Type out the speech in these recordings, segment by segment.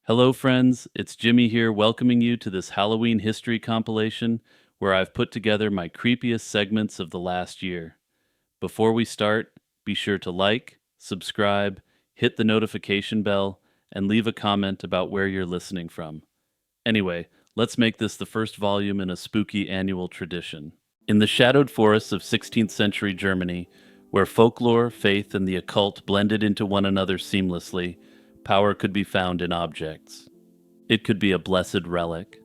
Hello, friends. It's Jimmy here, welcoming you to this Halloween history compilation where I've put together my creepiest segments of the last year. Before we start, be sure to like, subscribe, hit the notification bell, and leave a comment about where you're listening from. Anyway, let's make this the first volume in a spooky annual tradition. In the shadowed forests of 16th century Germany, where folklore, faith, and the occult blended into one another seamlessly, power could be found in objects. It could be a blessed relic,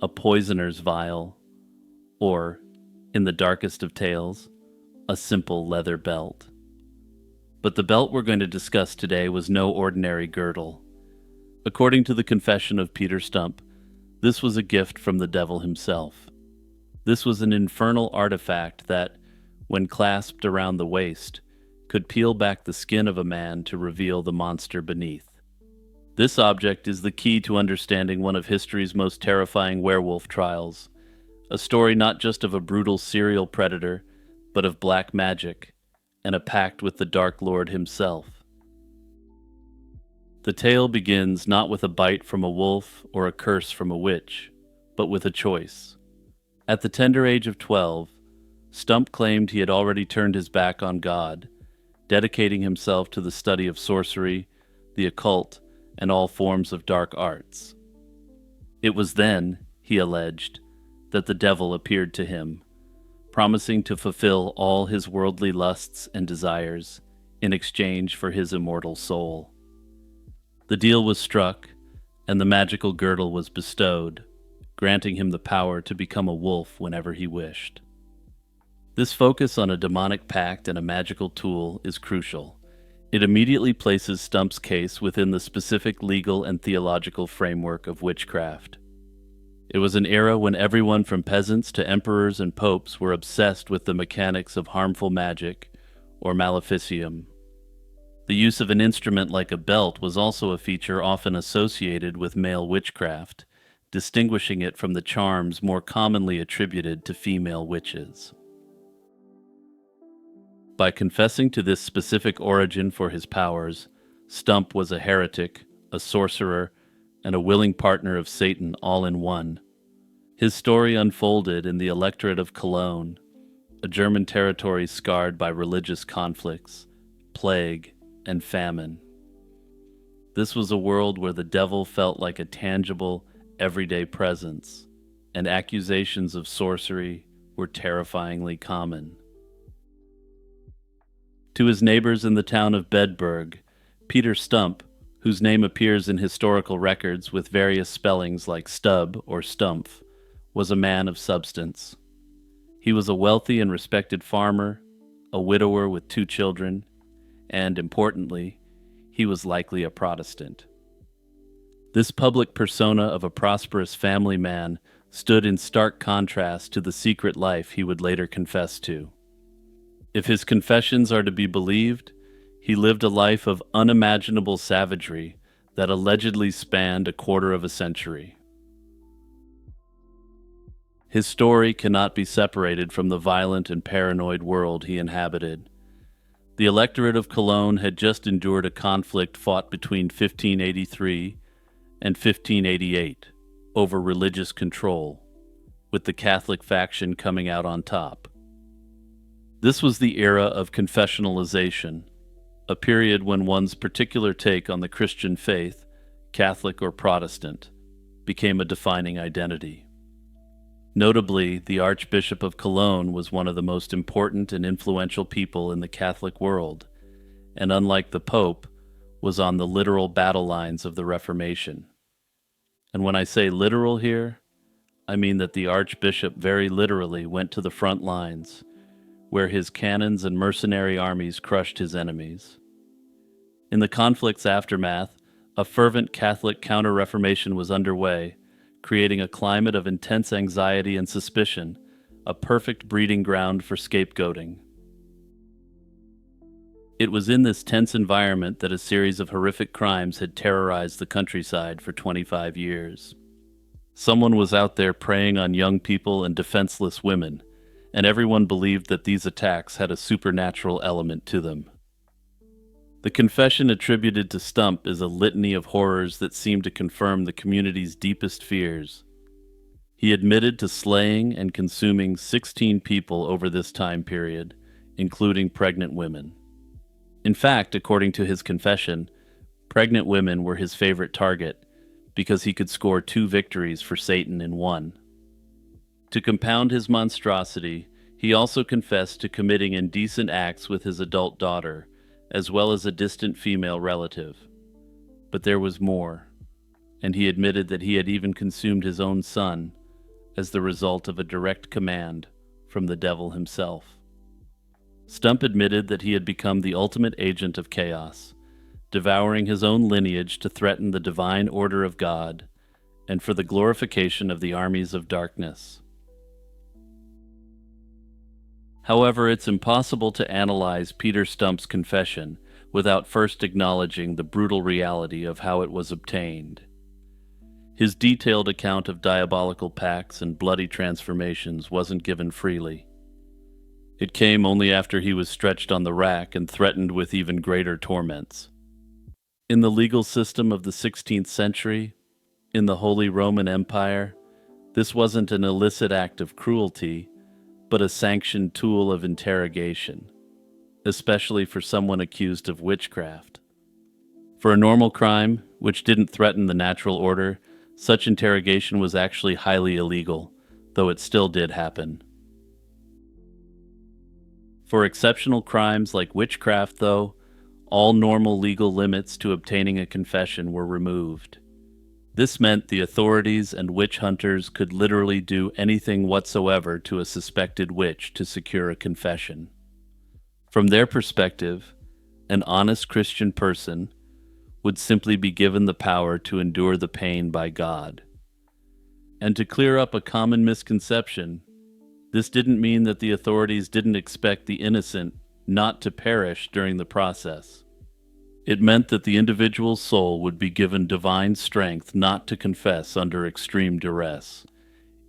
a poisoner's vial, or, in the darkest of tales, a simple leather belt. But the belt we're going to discuss today was no ordinary girdle. According to the confession of Peter Stump, this was a gift from the devil himself. This was an infernal artifact that, when clasped around the waist, could peel back the skin of a man to reveal the monster beneath. This object is the key to understanding one of history's most terrifying werewolf trials, a story not just of a brutal serial predator, but of black magic and a pact with the Dark Lord himself. The tale begins not with a bite from a wolf or a curse from a witch, but with a choice. At the tender age of 12, Stump claimed he had already turned his back on God, dedicating himself to the study of sorcery, the occult, and all forms of dark arts. It was then, he alleged, that the devil appeared to him, promising to fulfill all his worldly lusts and desires in exchange for his immortal soul. The deal was struck, and the magical girdle was bestowed, granting him the power to become a wolf whenever he wished. This focus on a demonic pact and a magical tool is crucial. It immediately places Stump's case within the specific legal and theological framework of witchcraft. It was an era when everyone from peasants to emperors and popes were obsessed with the mechanics of harmful magic, or maleficium. The use of an instrument like a belt was also a feature often associated with male witchcraft, distinguishing it from the charms more commonly attributed to female witches. By confessing to this specific origin for his powers, Stump was a heretic, a sorcerer, and a willing partner of Satan all in one. His story unfolded in the electorate of Cologne, a German territory scarred by religious conflicts, plague, and famine. This was a world where the devil felt like a tangible, everyday presence, and accusations of sorcery were terrifyingly common. To his neighbors in the town of Bedburg, Peter Stump, whose name appears in historical records with various spellings like Stub or Stumpf, was a man of substance. He was a wealthy and respected farmer, a widower with 2 children, and, importantly, he was likely a Protestant. This public persona of a prosperous family man stood in stark contrast to the secret life he would later confess to. If his confessions are to be believed, he lived a life of unimaginable savagery that allegedly spanned a quarter of a century. His story cannot be separated from the violent and paranoid world he inhabited. The electorate of Cologne had just endured a conflict fought between 1583 and 1588 over religious control, with the Catholic faction coming out on top. This was the era of confessionalization, a period when one's particular take on the Christian faith, Catholic or Protestant, became a defining identity. Notably, the Archbishop of Cologne was one of the most important and influential people in the Catholic world, and unlike the Pope, was on the literal battle lines of the Reformation. And when I say literal here, I mean that the Archbishop very literally went to the front lines, where his cannons and mercenary armies crushed his enemies. In the conflict's aftermath, a fervent Catholic counter-reformation was underway, creating a climate of intense anxiety and suspicion, a perfect breeding ground for scapegoating. It was in this tense environment that a series of horrific crimes had terrorized the countryside for 25 years. Someone was out there preying on young people and defenseless women, and everyone believed that these attacks had a supernatural element to them. The confession attributed to Stump is a litany of horrors that seem to confirm the community's deepest fears. He admitted to slaying and consuming 16 people over this time period, including pregnant women. In fact, according to his confession, pregnant women were his favorite target because he could score 2 victories for Satan in one. To compound his monstrosity, he also confessed to committing indecent acts with his adult daughter, as well as a distant female relative. But there was more, and he admitted that he had even consumed his own son as the result of a direct command from the devil himself. Stump admitted that he had become the ultimate agent of chaos, devouring his own lineage to threaten the divine order of God and for the glorification of the armies of darkness. However, it's impossible to analyze Peter Stump's confession without first acknowledging the brutal reality of how it was obtained. His detailed account of diabolical pacts and bloody transformations wasn't given freely. It came only after he was stretched on the rack and threatened with even greater torments. In the legal system of the 16th century, in the Holy Roman Empire, this wasn't an illicit act of cruelty, but a sanctioned tool of interrogation, especially for someone accused of witchcraft. For a normal crime, which didn't threaten the natural order, such interrogation was actually highly illegal, though it still did happen. For exceptional crimes like witchcraft, though, all normal legal limits to obtaining a confession were removed. This meant the authorities and witch hunters could literally do anything whatsoever to a suspected witch to secure a confession. From their perspective, an honest Christian person would simply be given the power to endure the pain by God. And to clear up a common misconception, this didn't mean that the authorities didn't expect the innocent not to perish during the process. It meant that the individual's soul would be given divine strength not to confess under extreme duress,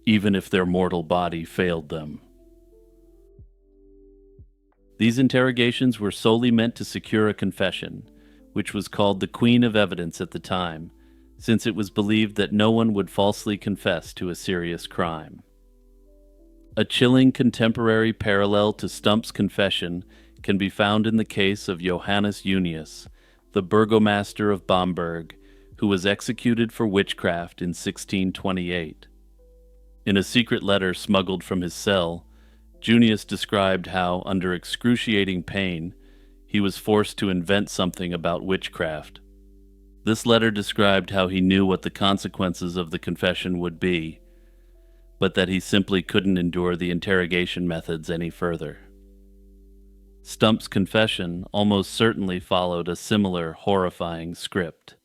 even if their mortal body failed them. These interrogations were solely meant to secure a confession, which was called the Queen of Evidence at the time, since it was believed that no one would falsely confess to a serious crime. A chilling contemporary parallel to Stump's confession can be found in the case of Johannes Junius, the burgomaster of Bamberg, who was executed for witchcraft in 1628. In a secret letter smuggled from his cell, Junius described how, under excruciating pain, he was forced to invent something about witchcraft. This letter described how he knew what the consequences of the confession would be, but that he simply couldn't endure the interrogation methods any further. Stump's confession almost certainly followed a similar horrifying script.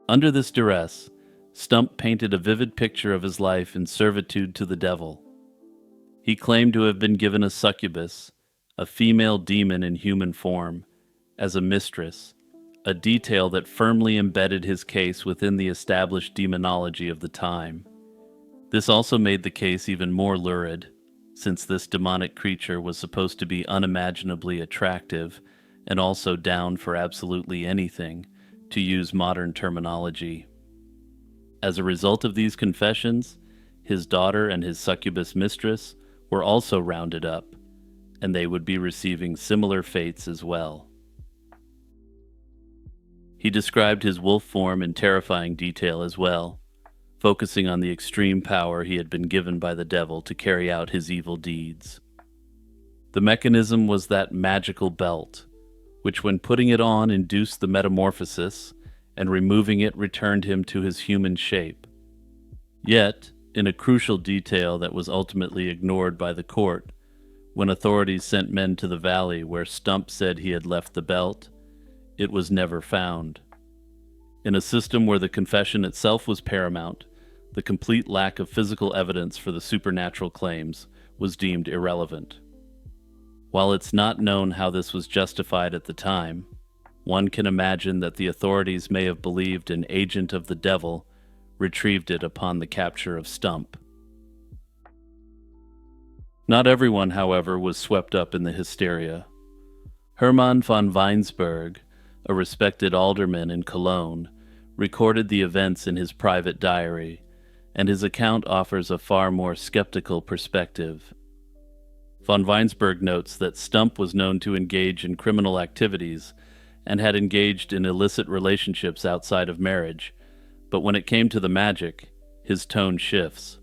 Under this duress, Stump painted a vivid picture of his life in servitude to the devil. He claimed to have been given a succubus, a female demon in human form, as a mistress, a detail that firmly embedded his case within the established demonology of the time. This also made the case even more lurid, since this demonic creature was supposed to be unimaginably attractive and also down for absolutely anything, to use modern terminology. As a result of these confessions, his daughter and his succubus mistress were also rounded up, and they would be receiving similar fates as well. He described his wolf form in terrifying detail as well, focusing on the extreme power he had been given by the devil to carry out his evil deeds. The mechanism was that magical belt, which when putting it on induced the metamorphosis, and removing it returned him to his human shape. Yet, in a crucial detail that was ultimately ignored by the court, when authorities sent men to the valley where Stump said he had left the belt, it was never found. In a system where the confession itself was paramount, the complete lack of physical evidence for the supernatural claims was deemed irrelevant. While it's not known how this was justified at the time, one can imagine that the authorities may have believed an agent of the devil retrieved it upon the capture of Stump. Not everyone, however, was swept up in the hysteria. Hermann von Weinsberg, a respected alderman in Cologne, recorded the events in his private diary, and his account offers a far more skeptical perspective. Von Weinsberg notes that Stump was known to engage in criminal activities and had engaged in illicit relationships outside of marriage, but when it came to the magic, his tone shifts.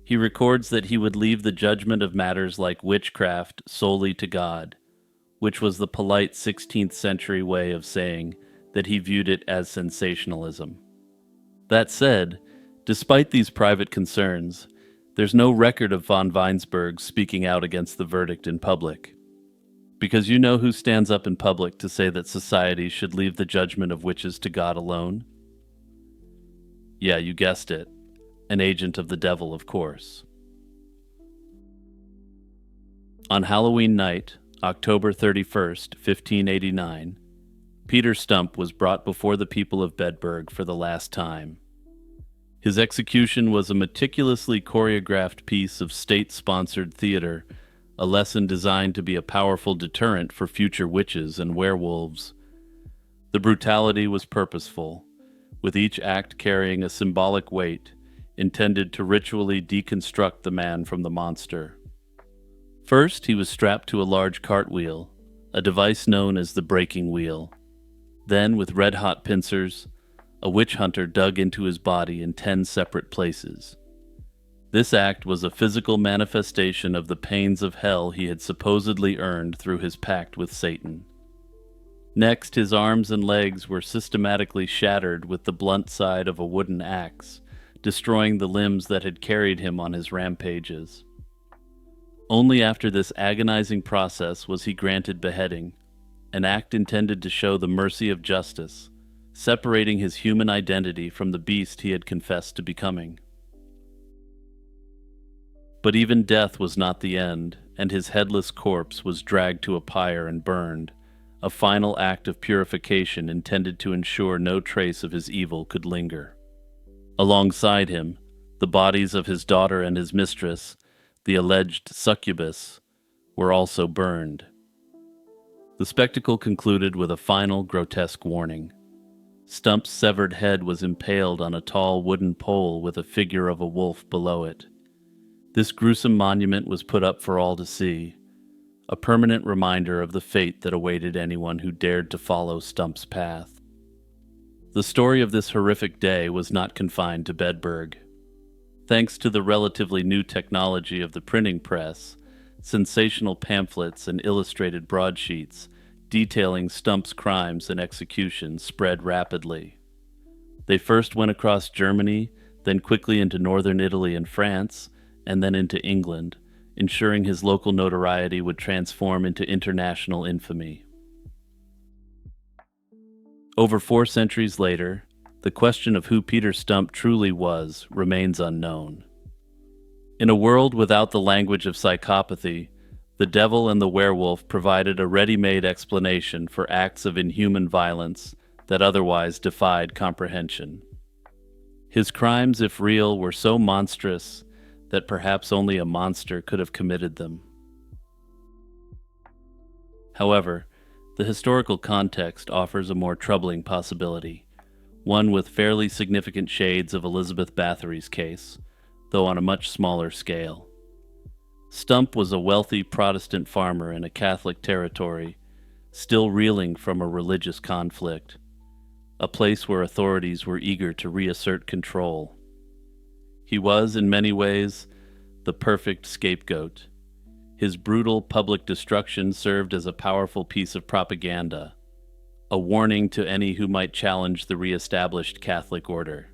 He records that he would leave the judgment of matters like witchcraft solely to God, which was the polite 16th century way of saying that he viewed it as sensationalism. That said, despite these private concerns, there's no record of von Weinsberg speaking out against the verdict in public. Because you know who stands up in public to say that society should leave the judgment of witches to God alone? Yeah, you guessed it. An agent of the devil, of course. On Halloween night, October 31st, 1589, Peter Stump was brought before the people of Bedburg for the last time. His execution was a meticulously choreographed piece of state-sponsored theater, a lesson designed to be a powerful deterrent for future witches and werewolves. The brutality was purposeful, with each act carrying a symbolic weight, intended to ritually deconstruct the man from the monster. First, he was strapped to a large cartwheel, a device known as the breaking wheel. Then, with red-hot pincers, a witch hunter dug into his body in 10 separate places. This act was a physical manifestation of the pains of hell he had supposedly earned through his pact with Satan. Next, his arms and legs were systematically shattered with the blunt side of a wooden axe, destroying the limbs that had carried him on his rampages. Only after this agonizing process was he granted beheading, an act intended to show the mercy of justice, separating his human identity from the beast he had confessed to becoming. But even death was not the end, and his headless corpse was dragged to a pyre and burned, a final act of purification intended to ensure no trace of his evil could linger. Alongside him, the bodies of his daughter and his mistress, the alleged succubus, were also burned. The spectacle concluded with a final grotesque warning. Stump's severed head was impaled on a tall wooden pole with a figure of a wolf below it. This gruesome monument was put up for all to see, a permanent reminder of the fate that awaited anyone who dared to follow Stump's path. The story of this horrific day was not confined to Bedburg. Thanks to the relatively new technology of the printing press, sensational pamphlets and illustrated broadsheets detailing Stump's crimes and executions spread rapidly. They first went across Germany, then quickly into northern Italy and France, and then into England, ensuring his local notoriety would transform into international infamy. Over 4 centuries later, the question of who Peter Stump truly was remains unknown. In a world without the language of psychopathy, the devil and the werewolf provided a ready-made explanation for acts of inhuman violence that otherwise defied comprehension. His crimes, if real, were so monstrous that perhaps only a monster could have committed them. However, the historical context offers a more troubling possibility, one with fairly significant shades of Elizabeth Bathory's case, though on a much smaller scale. Stump was a wealthy Protestant farmer in a Catholic territory, still reeling from a religious conflict, a place where authorities were eager to reassert control. He was, in many ways, the perfect scapegoat. His brutal public destruction served as a powerful piece of propaganda, a warning to any who might challenge the re-established Catholic order.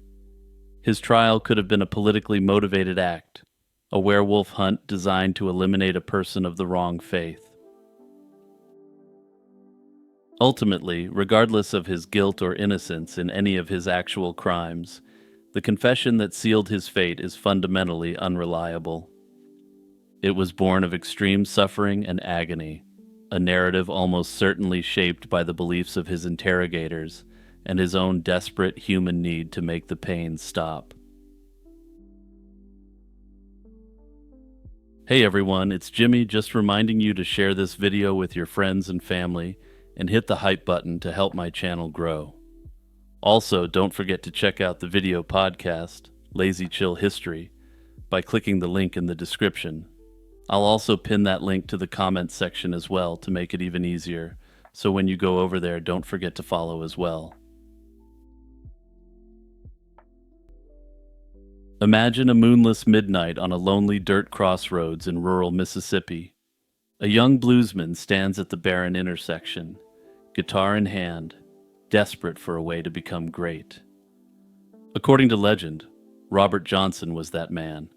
His trial could have been a politically motivated act, a werewolf hunt designed to eliminate a person of the wrong faith. Ultimately, regardless of his guilt or innocence in any of his actual crimes, the confession that sealed his fate is fundamentally unreliable. It was born of extreme suffering and agony, a narrative almost certainly shaped by the beliefs of his interrogators and his own desperate human need to make the pain stop. Hey everyone, it's Jimmy just reminding you to share this video with your friends and family and hit the hype button to help my channel grow. Also, don't forget to check out the video podcast, Lazy Chill History, by clicking the link in the description. I'll also pin that link to the comments section as well to make it even easier, so when you go over there, don't forget to follow as well. Imagine a moonless midnight on a lonely dirt crossroads in rural Mississippi. A young bluesman stands at the barren intersection, guitar in hand, desperate for a way to become great. According to legend, Robert Johnson was that man,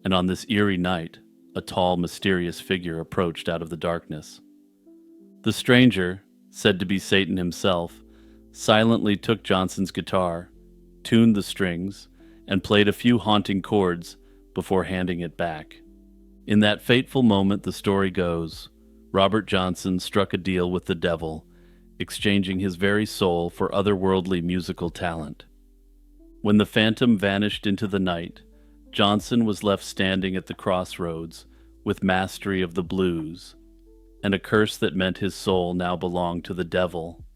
and on this eerie night, a tall, mysterious figure approached out of the darkness. The stranger, said to be Satan himself, silently took Johnson's guitar, tuned the strings, and played a few haunting chords before handing it back. In that fateful moment, the story goes, Robert Johnson struck a deal with the devil, exchanging his very soul for otherworldly musical talent. When the phantom vanished into the night, Johnson was left standing at the crossroads with mastery of the blues, and a curse that meant his soul now belonged to the devil.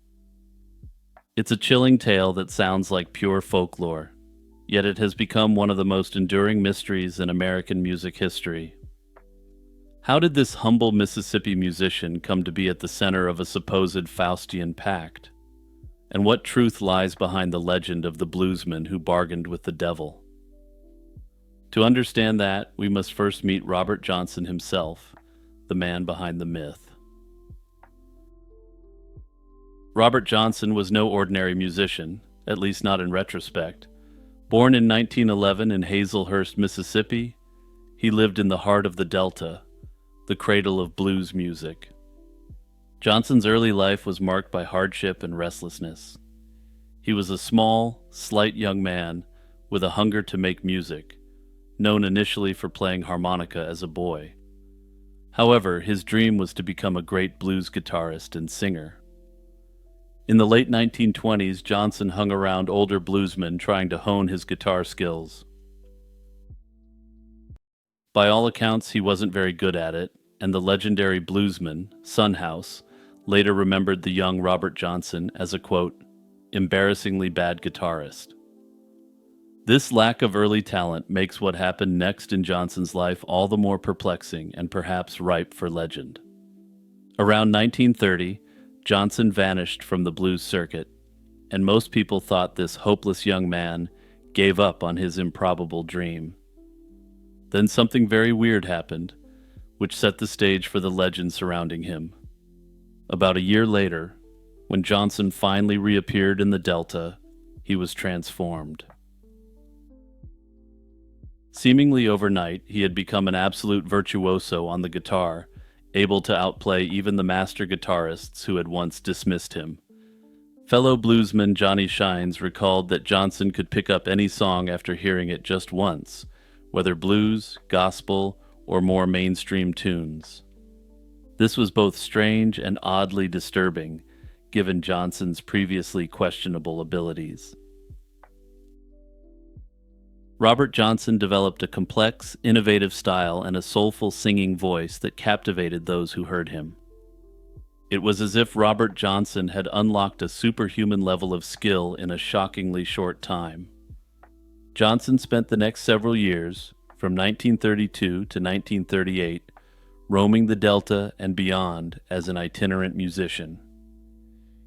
It's a chilling tale that sounds like pure folklore, yet it has become one of the most enduring mysteries in American music history. How did this humble Mississippi musician come to be at the center of a supposed Faustian pact? And what truth lies behind the legend of the bluesman who bargained with the devil? To understand that, we must first meet Robert Johnson himself, the man behind the myth. Robert Johnson was no ordinary musician, at least not in retrospect. Born in 1911 in Hazelhurst, Mississippi, he lived in the heart of the Delta, the cradle of blues music. Johnson's early life was marked by hardship and restlessness. He was a small, slight young man with a hunger to make music, known initially for playing harmonica as a boy. However, his dream was to become a great blues guitarist and singer. In the late 1920s, Johnson hung around older bluesmen trying to hone his guitar skills. By all accounts, he wasn't very good at it, and the legendary bluesman, Sunhouse, later remembered the young Robert Johnson as a, quote, embarrassingly bad guitarist. This lack of early talent makes what happened next in Johnson's life all the more perplexing and perhaps ripe for legend. Around 1930, Johnson vanished from the blues circuit, and most people thought this hopeless young man gave up on his improbable dream. Then something very weird happened, which set the stage for the legend surrounding him. About a year later, when Johnson finally reappeared in the Delta, he was transformed. Seemingly overnight, he had become an absolute virtuoso on the guitar, able to outplay even the master guitarists who had once dismissed him. Fellow bluesman Johnny Shines recalled that Johnson could pick up any song after hearing it just once, whether blues, gospel, or more mainstream tunes. This was both strange and oddly disturbing, given Johnson's previously questionable abilities. Robert Johnson developed a complex, innovative style and a soulful singing voice that captivated those who heard him. It was as if Robert Johnson had unlocked a superhuman level of skill in a shockingly short time. Johnson spent the next several years, from 1932 to 1938, roaming the Delta and beyond as an itinerant musician.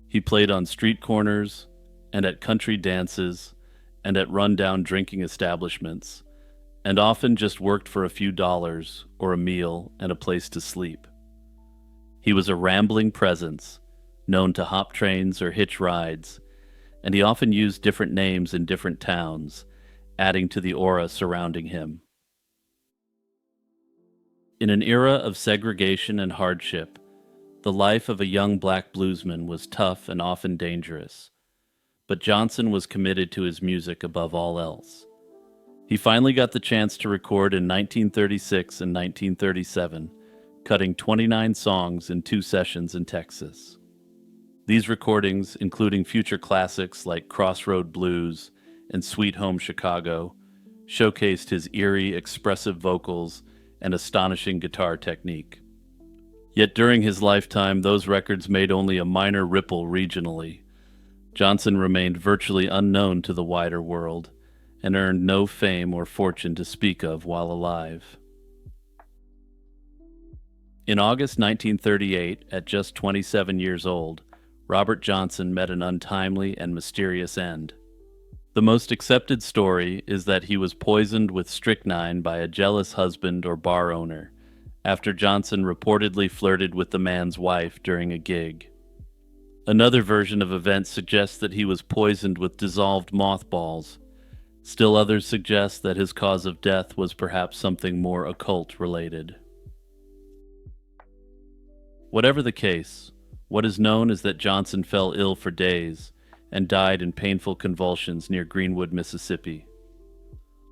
He played on street corners and at country dances and at run-down drinking establishments, and often just worked for a few dollars or a meal and a place to sleep. He was a rambling presence, known to hop trains or hitch rides, and he often used different names in different towns, adding to the aura surrounding him. In an era of segregation and hardship, the life of a young black bluesman was tough and often dangerous. But Johnson was committed to his music above all else. He finally got the chance to record in 1936 and 1937, cutting 29 songs in 2 sessions in Texas. These recordings, including future classics like Crossroad Blues and Sweet Home Chicago, showcased his eerie, expressive vocals and astonishing guitar technique. Yet during his lifetime, those records made only a minor ripple regionally. Johnson remained virtually unknown to the wider world and earned no fame or fortune to speak of while alive. In August 1938, at just 27 years old, Robert Johnson met an untimely and mysterious end. The most accepted story is that he was poisoned with strychnine by a jealous husband or bar owner, after Johnson reportedly flirted with the man's wife during a gig. Another version of events suggests that he was poisoned with dissolved mothballs. Still others suggest that his cause of death was perhaps something more occult-related. Whatever the case, what is known is that Johnson fell ill for days and died in painful convulsions near Greenwood, Mississippi.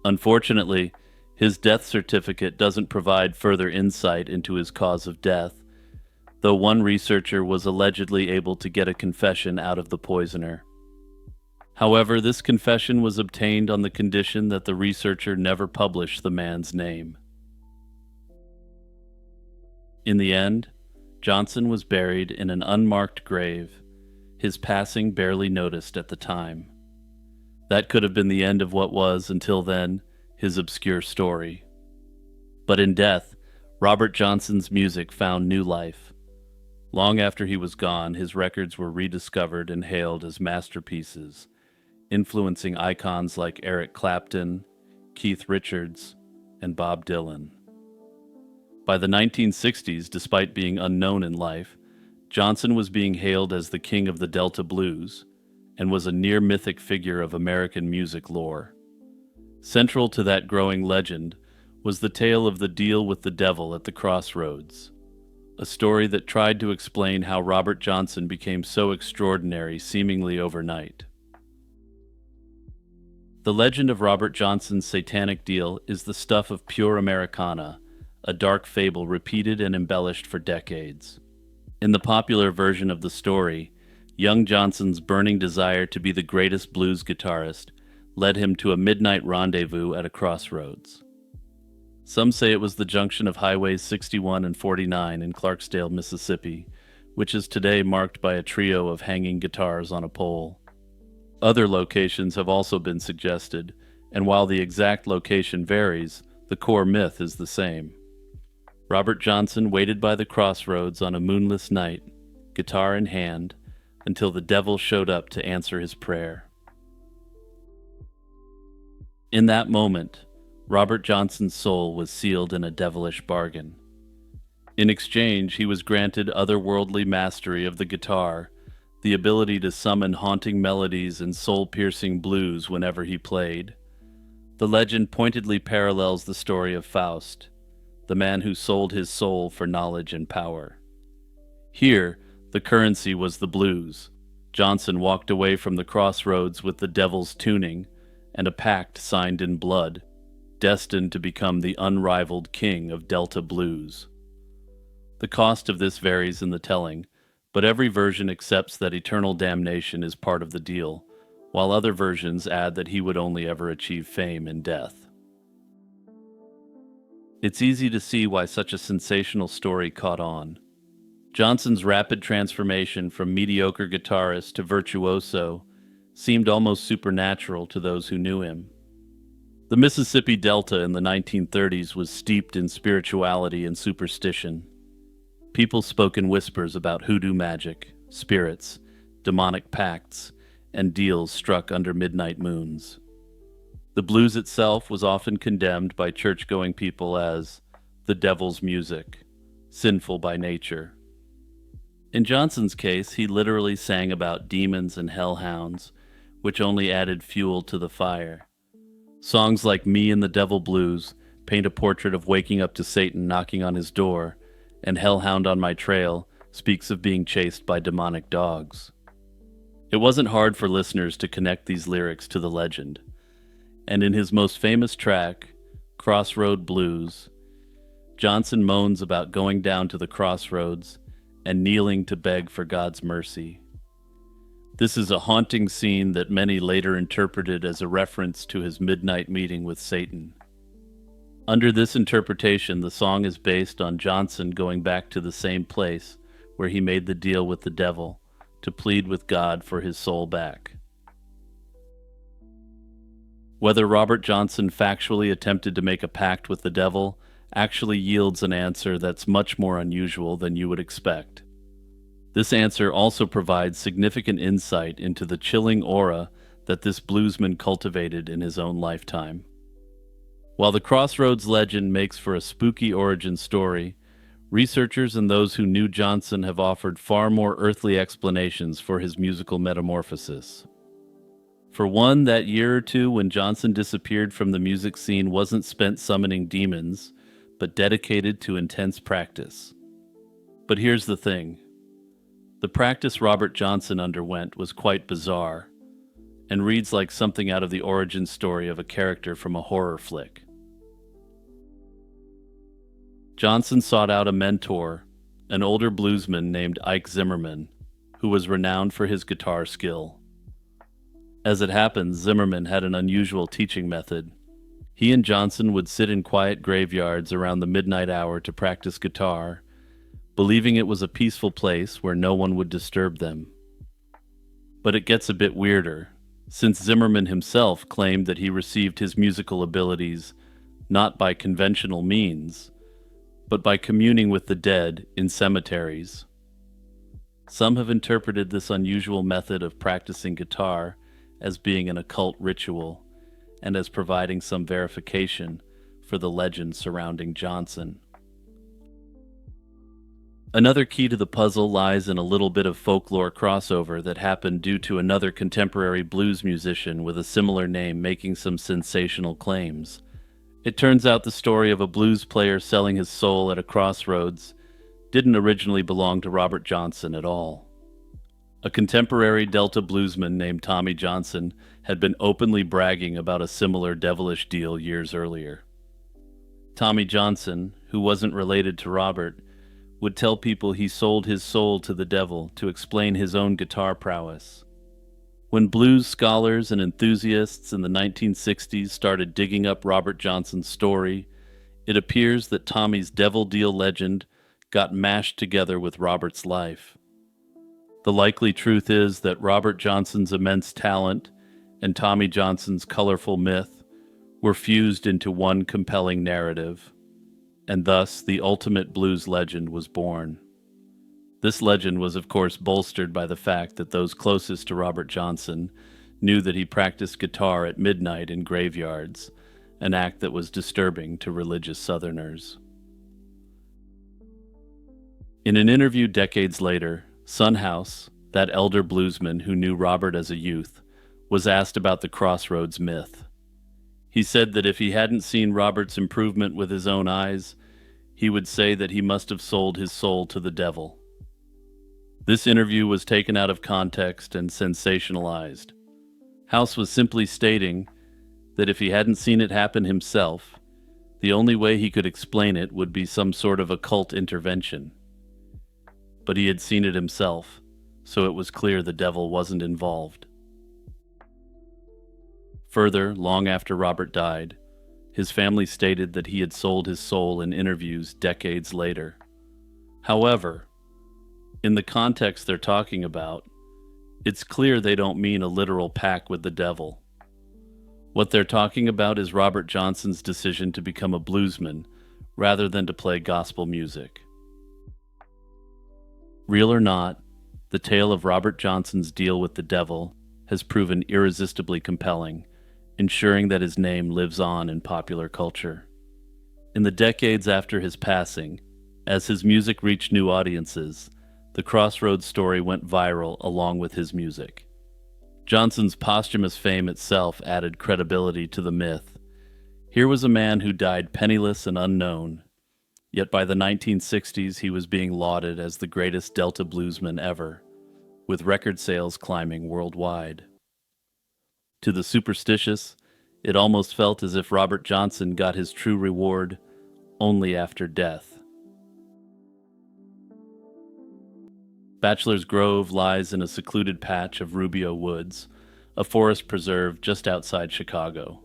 Unfortunately, his death certificate doesn't provide further insight into his cause of death, though one researcher was allegedly able to get a confession out of the poisoner. However, this confession was obtained on the condition that the researcher never publish the man's name. In the end, Johnson was buried in an unmarked grave, his passing barely noticed at the time. That could have been the end of what was, until then, his obscure story. But in death, Robert Johnson's music found new life. Long after he was gone, his records were rediscovered and hailed as masterpieces, influencing icons like Eric Clapton, Keith Richards, and Bob Dylan. By the 1960s, despite being unknown in life, Johnson was being hailed as the king of the Delta blues and was a near-mythic figure of American music lore. Central to that growing legend was the tale of the deal with the devil at the crossroads, a story that tried to explain how Robert Johnson became so extraordinary seemingly overnight. The legend of Robert Johnson's satanic deal is the stuff of pure Americana, a dark fable repeated and embellished for decades. In the popular version of the story, young Johnson's burning desire to be the greatest blues guitarist led him to a midnight rendezvous at a crossroads. Some say it was the junction of Highways 61 and 49 in Clarksdale, Mississippi, which is today marked by a trio of hanging guitars on a pole. Other locations have also been suggested, and while the exact location varies, the core myth is the same. Robert Johnson waited by the crossroads on a moonless night, guitar in hand, until the devil showed up to answer his prayer. In that moment, Robert Johnson's soul was sealed in a devilish bargain. In exchange, he was granted otherworldly mastery of the guitar, the ability to summon haunting melodies and soul-piercing blues whenever he played. The legend pointedly parallels the story of Faust, the man who sold his soul for knowledge and power. Here, the currency was the blues. Johnson walked away from the crossroads with the devil's tuning and a pact signed in blood, destined to become the unrivaled king of Delta blues. The cost of this varies in the telling, but every version accepts that eternal damnation is part of the deal, while other versions add that he would only ever achieve fame in death. It's easy to see why such a sensational story caught on. Johnson's rapid transformation from mediocre guitarist to virtuoso seemed almost supernatural to those who knew him. The Mississippi Delta in the 1930s was steeped in spirituality and superstition. People spoke in whispers about hoodoo magic, spirits, demonic pacts, and deals struck under midnight moons. The blues itself was often condemned by church-going people as the devil's music, sinful by nature. In Johnson's case, he literally sang about demons and hellhounds, which only added fuel to the fire. Songs like Me and the Devil Blues paint a portrait of waking up to Satan knocking on his door, and Hellhound on My Trail speaks of being chased by demonic dogs. It wasn't hard for listeners to connect these lyrics to the legend. And in his most famous track, Crossroad Blues, Johnson moans about going down to the crossroads and kneeling to beg for God's mercy. This is a haunting scene that many later interpreted as a reference to his midnight meeting with Satan. Under this interpretation, the song is based on Johnson going back to the same place where he made the deal with the devil to plead with God for his soul back. Whether Robert Johnson factually attempted to make a pact with the devil actually yields an answer that's much more unusual than you would expect. This answer also provides significant insight into the chilling aura that this bluesman cultivated in his own lifetime. While the Crossroads legend makes for a spooky origin story, researchers and those who knew Johnson have offered far more earthly explanations for his musical metamorphosis. For one, that year or two when Johnson disappeared from the music scene wasn't spent summoning demons, but dedicated to intense practice. But here's the thing. The practice Robert Johnson underwent was quite bizarre, and reads like something out of the origin story of a character from a horror flick. Johnson sought out a mentor, an older bluesman named Ike Zimmerman, who was renowned for his guitar skill. As it happens, Zimmerman had an unusual teaching method. He and Johnson would sit in quiet graveyards around the midnight hour to practice guitar, believing it was a peaceful place where no one would disturb them. But it gets a bit weirder, since Zimmerman himself claimed that he received his musical abilities not by conventional means, but by communing with the dead in cemeteries. Some have interpreted this unusual method of practicing guitar as being an occult ritual, and as providing some verification for the legend surrounding Johnson. Another key to the puzzle lies in a little bit of folklore crossover that happened due to another contemporary blues musician with a similar name making some sensational claims. It turns out the story of a blues player selling his soul at a crossroads didn't originally belong to Robert Johnson at all. A contemporary Delta bluesman named Tommy Johnson had been openly bragging about a similar devilish deal years earlier. Tommy Johnson, who wasn't related to Robert, would tell people he sold his soul to the devil to explain his own guitar prowess. When blues scholars and enthusiasts in the 1960s started digging up Robert Johnson's story, it appears that Tommy's devil deal legend got mashed together with Robert's life. The likely truth is that Robert Johnson's immense talent and Tommy Johnson's colorful myth were fused into one compelling narrative, and thus the ultimate blues legend was born. This legend was of course bolstered by the fact that those closest to Robert Johnson knew that he practiced guitar at midnight in graveyards, an act that was disturbing to religious Southerners. In an interview decades later, Son House, that elder bluesman who knew Robert as a youth, was asked about the Crossroads myth. He said that if he hadn't seen Robert's improvement with his own eyes, he would say that he must have sold his soul to the devil. This interview was taken out of context and sensationalized. House was simply stating that if he hadn't seen it happen himself, the only way he could explain it would be some sort of occult intervention. But he had seen it himself, so it was clear the devil wasn't involved. Further, long after Robert died, his family stated that he had sold his soul in interviews decades later. However, in the context they're talking about, it's clear they don't mean a literal pact with the devil. What they're talking about is Robert Johnson's decision to become a bluesman rather than to play gospel music. Real or not, the tale of Robert Johnson's deal with the devil has proven irresistibly compelling, ensuring that his name lives on in popular culture. In the decades after his passing, as his music reached new audiences, the Crossroads story went viral along with his music. Johnson's posthumous fame itself added credibility to the myth. Here was a man who died penniless and unknown, yet by the 1960s he was being lauded as the greatest Delta bluesman ever, with record sales climbing worldwide. To the superstitious, it almost felt as if Robert Johnson got his true reward only after death. Bachelor's Grove lies in a secluded patch of Rubio Woods, a forest preserve just outside Chicago.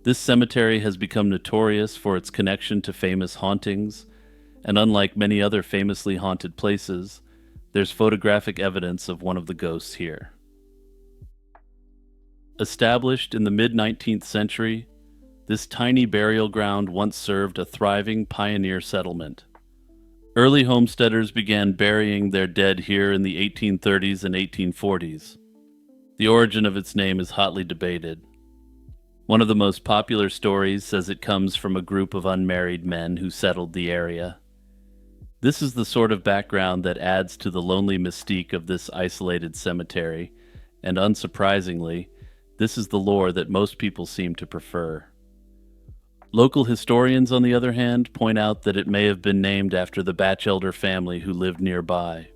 This cemetery has become notorious for its connection to famous hauntings, and unlike many other famously haunted places, there's photographic evidence of one of the ghosts here. Established in the mid-19th century, this tiny burial ground once served a thriving pioneer settlement. Early homesteaders began burying their dead here in the 1830s and 1840s. The origin of its name is hotly debated. One of the most popular stories says it comes from a group of unmarried men who settled the area. This is the sort of background that adds to the lonely mystique of this isolated cemetery, and unsurprisingly, this is the lore that most people seem to prefer. Local historians, on the other hand, point out that it may have been named after the Batchelder family who lived nearby.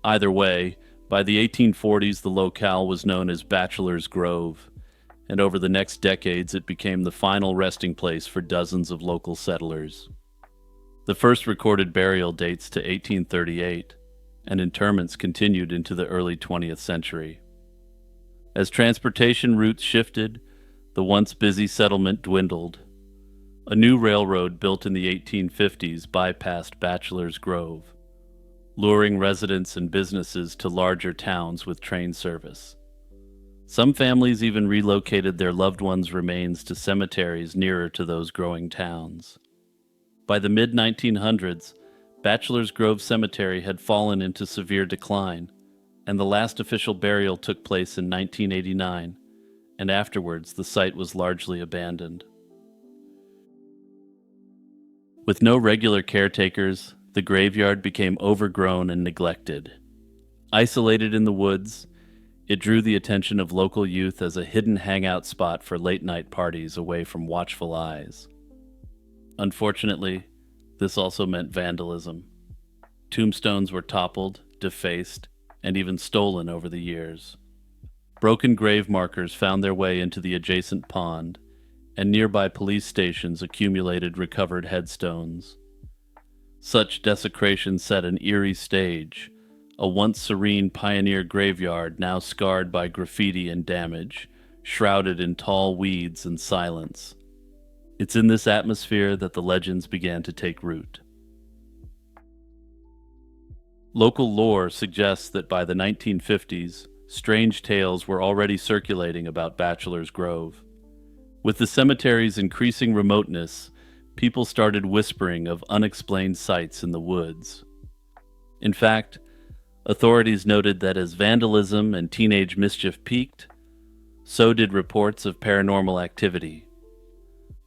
Either way, by the 1840s the locale was known as Bachelor's Grove, and over the next decades it became the final resting place for dozens of local settlers. The first recorded burial dates to 1838, and interments continued into the early 20th century. As transportation routes shifted, the once busy settlement dwindled. A new railroad built in the 1850s bypassed Bachelor's Grove, luring residents and businesses to larger towns with train service. Some families even relocated their loved ones' remains to cemeteries nearer to those growing towns. By the mid-1900s, Bachelor's Grove Cemetery had fallen into severe decline, and the last official burial took place in 1989, and afterwards the site was largely abandoned. With no regular caretakers, the graveyard became overgrown and neglected. Isolated in the woods, it drew the attention of local youth as a hidden hangout spot for late-night parties away from watchful eyes. Unfortunately, this also meant vandalism. Tombstones were toppled, defaced, and even stolen over the years. Broken grave markers found their way into the adjacent pond, and nearby police stations accumulated recovered headstones. Such desecration set an eerie stage, a once serene pioneer graveyard now scarred by graffiti and damage, shrouded in tall weeds and silence. It's in this atmosphere that the legends began to take root. Local lore suggests that by the 1950s, strange tales were already circulating about Bachelor's Grove. With the cemetery's increasing remoteness, people started whispering of unexplained sights in the woods. In fact, authorities noted that as vandalism and teenage mischief peaked, so did reports of paranormal activity.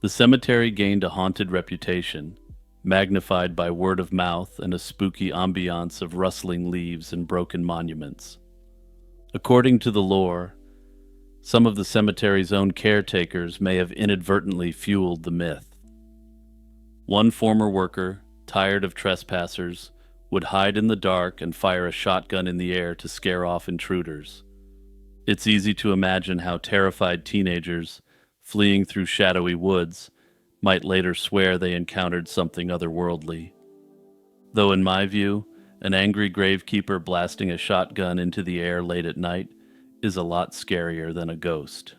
The cemetery gained a haunted reputation, magnified by word of mouth and a spooky ambiance of rustling leaves and broken monuments. According to the lore, some of the cemetery's own caretakers may have inadvertently fueled the myth. One former worker, tired of trespassers, would hide in the dark and fire a shotgun in the air to scare off intruders. It's easy to imagine how terrified teenagers, fleeing through shadowy woods, might later swear they encountered something otherworldly. Though in my view, an angry gravekeeper blasting a shotgun into the air late at night is a lot scarier than a ghost.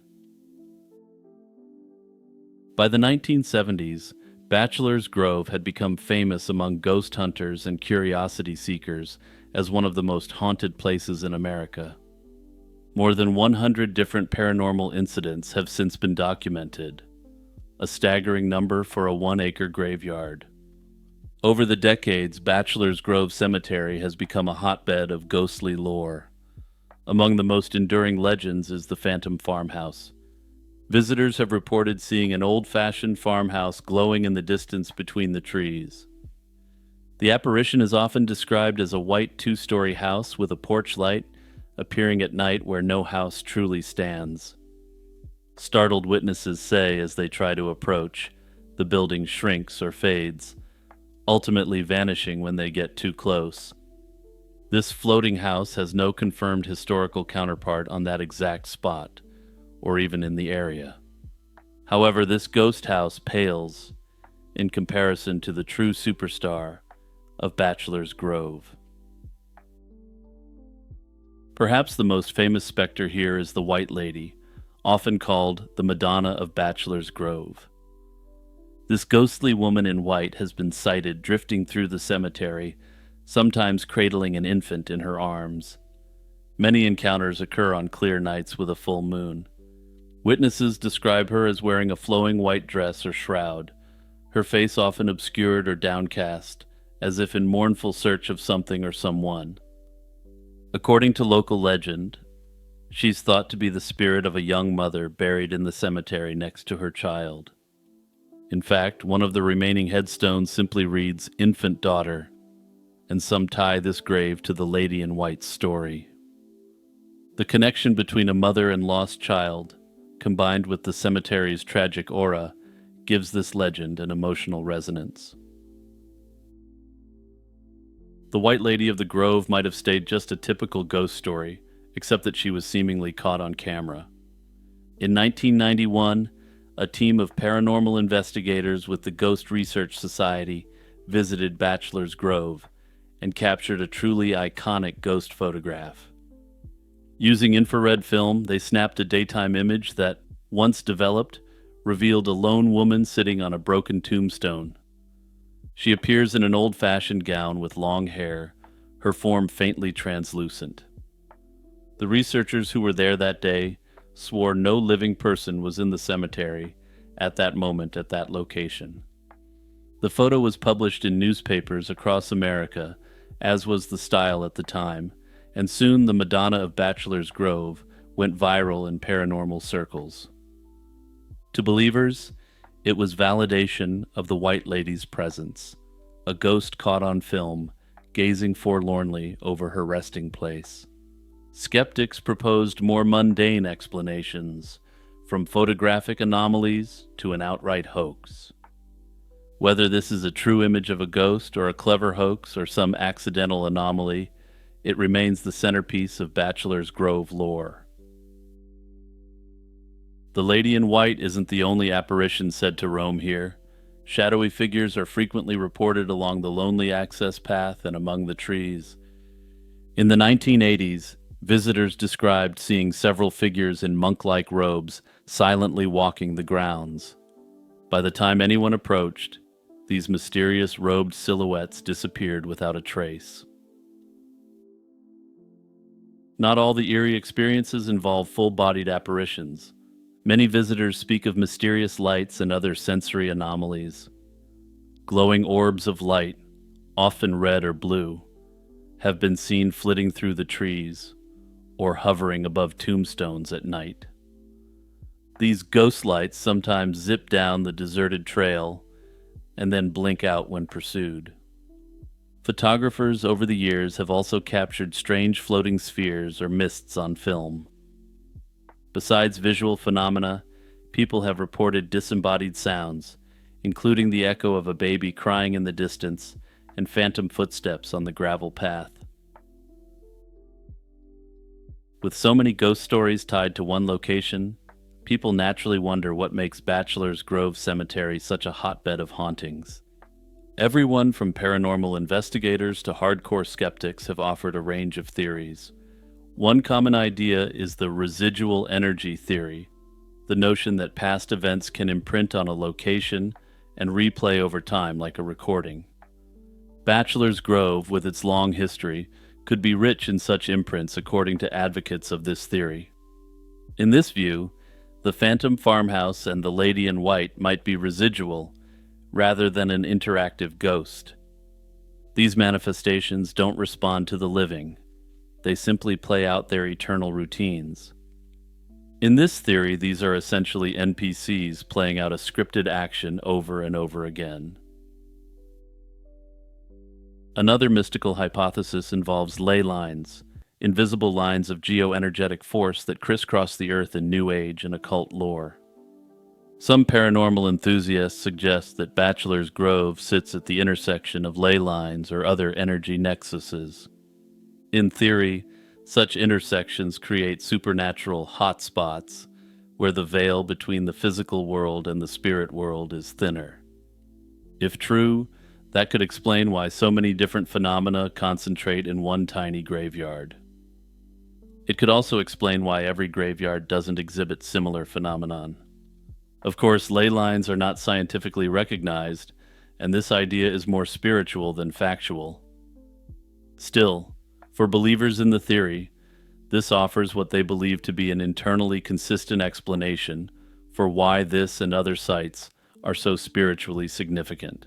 By the 1970s, Bachelor's Grove had become famous among ghost hunters and curiosity seekers as one of the most haunted places in America. More than 100 different paranormal incidents have since been documented, a staggering number for a 1-acre graveyard. Over the decades, Bachelor's Grove Cemetery has become a hotbed of ghostly lore. Among the most enduring legends is the Phantom Farmhouse. Visitors have reported seeing an old-fashioned farmhouse glowing in the distance between the trees. The apparition is often described as a white 2-story house with a porch light appearing at night where no house truly stands. Startled witnesses say as they try to approach, the building shrinks or fades, ultimately vanishing when they get too close. This floating house has no confirmed historical counterpart on that exact spot, or even in the area. However, this ghost house pales in comparison to the true superstar of Bachelor's Grove. Perhaps the most famous specter here is the White Lady, often called the Madonna of Bachelor's Grove. This ghostly woman in white has been sighted drifting through the cemetery, sometimes cradling an infant in her arms. Many encounters occur on clear nights with a full moon. Witnesses describe her as wearing a flowing white dress or shroud, her face often obscured or downcast, as if in mournful search of something or someone. According to local legend, she's thought to be the spirit of a young mother buried in the cemetery next to her child. In fact, one of the remaining headstones simply reads, "Infant Daughter," and some tie this grave to the Lady in White's story. The connection between a mother and lost child, combined with the cemetery's tragic aura, gives this legend an emotional resonance. The White Lady of the Grove might have stayed just a typical ghost story, except that she was seemingly caught on camera. In 1991, a team of paranormal investigators with the Ghost Research Society visited Bachelor's Grove and captured a truly iconic ghost photograph. Using infrared film, they snapped a daytime image that, once developed, revealed a lone woman sitting on a broken tombstone. She appears in an old-fashioned gown with long hair, her form faintly translucent. The researchers who were there that day swore no living person was in the cemetery at that moment at that location. The photo was published in newspapers across America, as was the style at the time, and soon the Madonna of Bachelor's Grove went viral in paranormal circles. To believers, it was validation of the White Lady's presence, a ghost caught on film, gazing forlornly over her resting place. Skeptics proposed more mundane explanations, from photographic anomalies to an outright hoax. Whether this is a true image of a ghost or a clever hoax or some accidental anomaly, it remains the centerpiece of Bachelor's Grove lore. The Lady in White isn't the only apparition said to roam here. Shadowy figures are frequently reported along the lonely access path and among the trees. In the 1980s, visitors described seeing several figures in monk-like robes silently walking the grounds. By the time anyone approached, these mysterious robed silhouettes disappeared without a trace. Not all the eerie experiences involve full-bodied apparitions. Many visitors speak of mysterious lights and other sensory anomalies. Glowing orbs of light, often red or blue, have been seen flitting through the trees or hovering above tombstones at night. These ghost lights sometimes zip down the deserted trail and then blink out when pursued. Photographers over the years have also captured strange floating spheres or mists on film. Besides visual phenomena, people have reported disembodied sounds, including the echo of a baby crying in the distance and phantom footsteps on the gravel path. With so many ghost stories tied to one location, people naturally wonder what makes Bachelor's Grove Cemetery such a hotbed of hauntings. Everyone from paranormal investigators to hardcore skeptics have offered a range of theories. One common idea is the residual energy theory, the notion that past events can imprint on a location and replay over time like a recording. Bachelor's Grove, with its long history, could be rich in such imprints according to advocates of this theory. In this view, the phantom farmhouse and the Lady in White might be residual, rather than an interactive ghost. These manifestations don't respond to the living. They simply play out their eternal routines. In this theory, these are essentially NPCs playing out a scripted action over and over again. Another mystical hypothesis involves ley lines, invisible lines of geoenergetic force that crisscross the Earth in New Age and occult lore. Some paranormal enthusiasts suggest that Bachelor's Grove sits at the intersection of ley lines or other energy nexuses. In theory, such intersections create supernatural hotspots where the veil between the physical world and the spirit world is thinner. If true, that could explain why so many different phenomena concentrate in one tiny graveyard. It could also explain why every graveyard doesn't exhibit similar phenomenon. Of course, ley lines are not scientifically recognized, and this idea is more spiritual than factual. Still, for believers in the theory, this offers what they believe to be an internally consistent explanation for why this and other sites are so spiritually significant.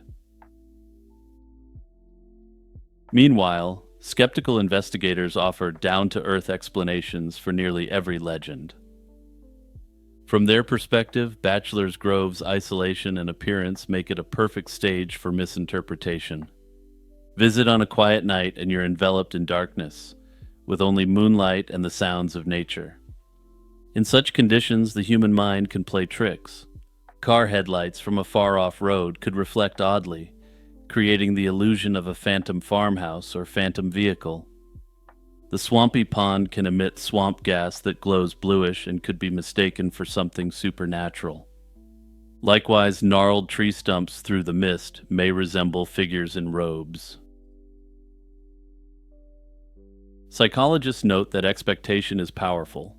Meanwhile, skeptical investigators offer down-to-earth explanations for nearly every legend. From their perspective, Bachelor's Grove's isolation and appearance make it a perfect stage for misinterpretation. Visit on a quiet night and you're enveloped in darkness, with only moonlight and the sounds of nature. In such conditions, the human mind can play tricks. Car headlights from a far-off road could reflect oddly, creating the illusion of a phantom farmhouse or phantom vehicle. The swampy pond can emit swamp gas that glows bluish and could be mistaken for something supernatural. Likewise, gnarled tree stumps through the mist may resemble figures in robes. Psychologists note that expectation is powerful.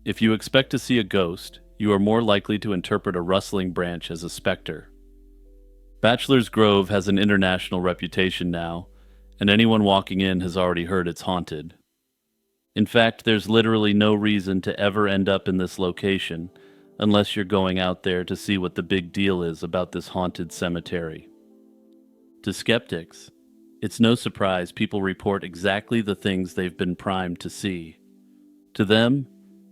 If you expect to see a ghost, you are more likely to interpret a rustling branch as a specter. Bachelor's Grove has an international reputation now, and anyone walking in has already heard it's haunted. In fact, there's literally no reason to ever end up in this location unless you're going out there to see what the big deal is about this haunted cemetery. To skeptics, it's no surprise people report exactly the things they've been primed to see. To them,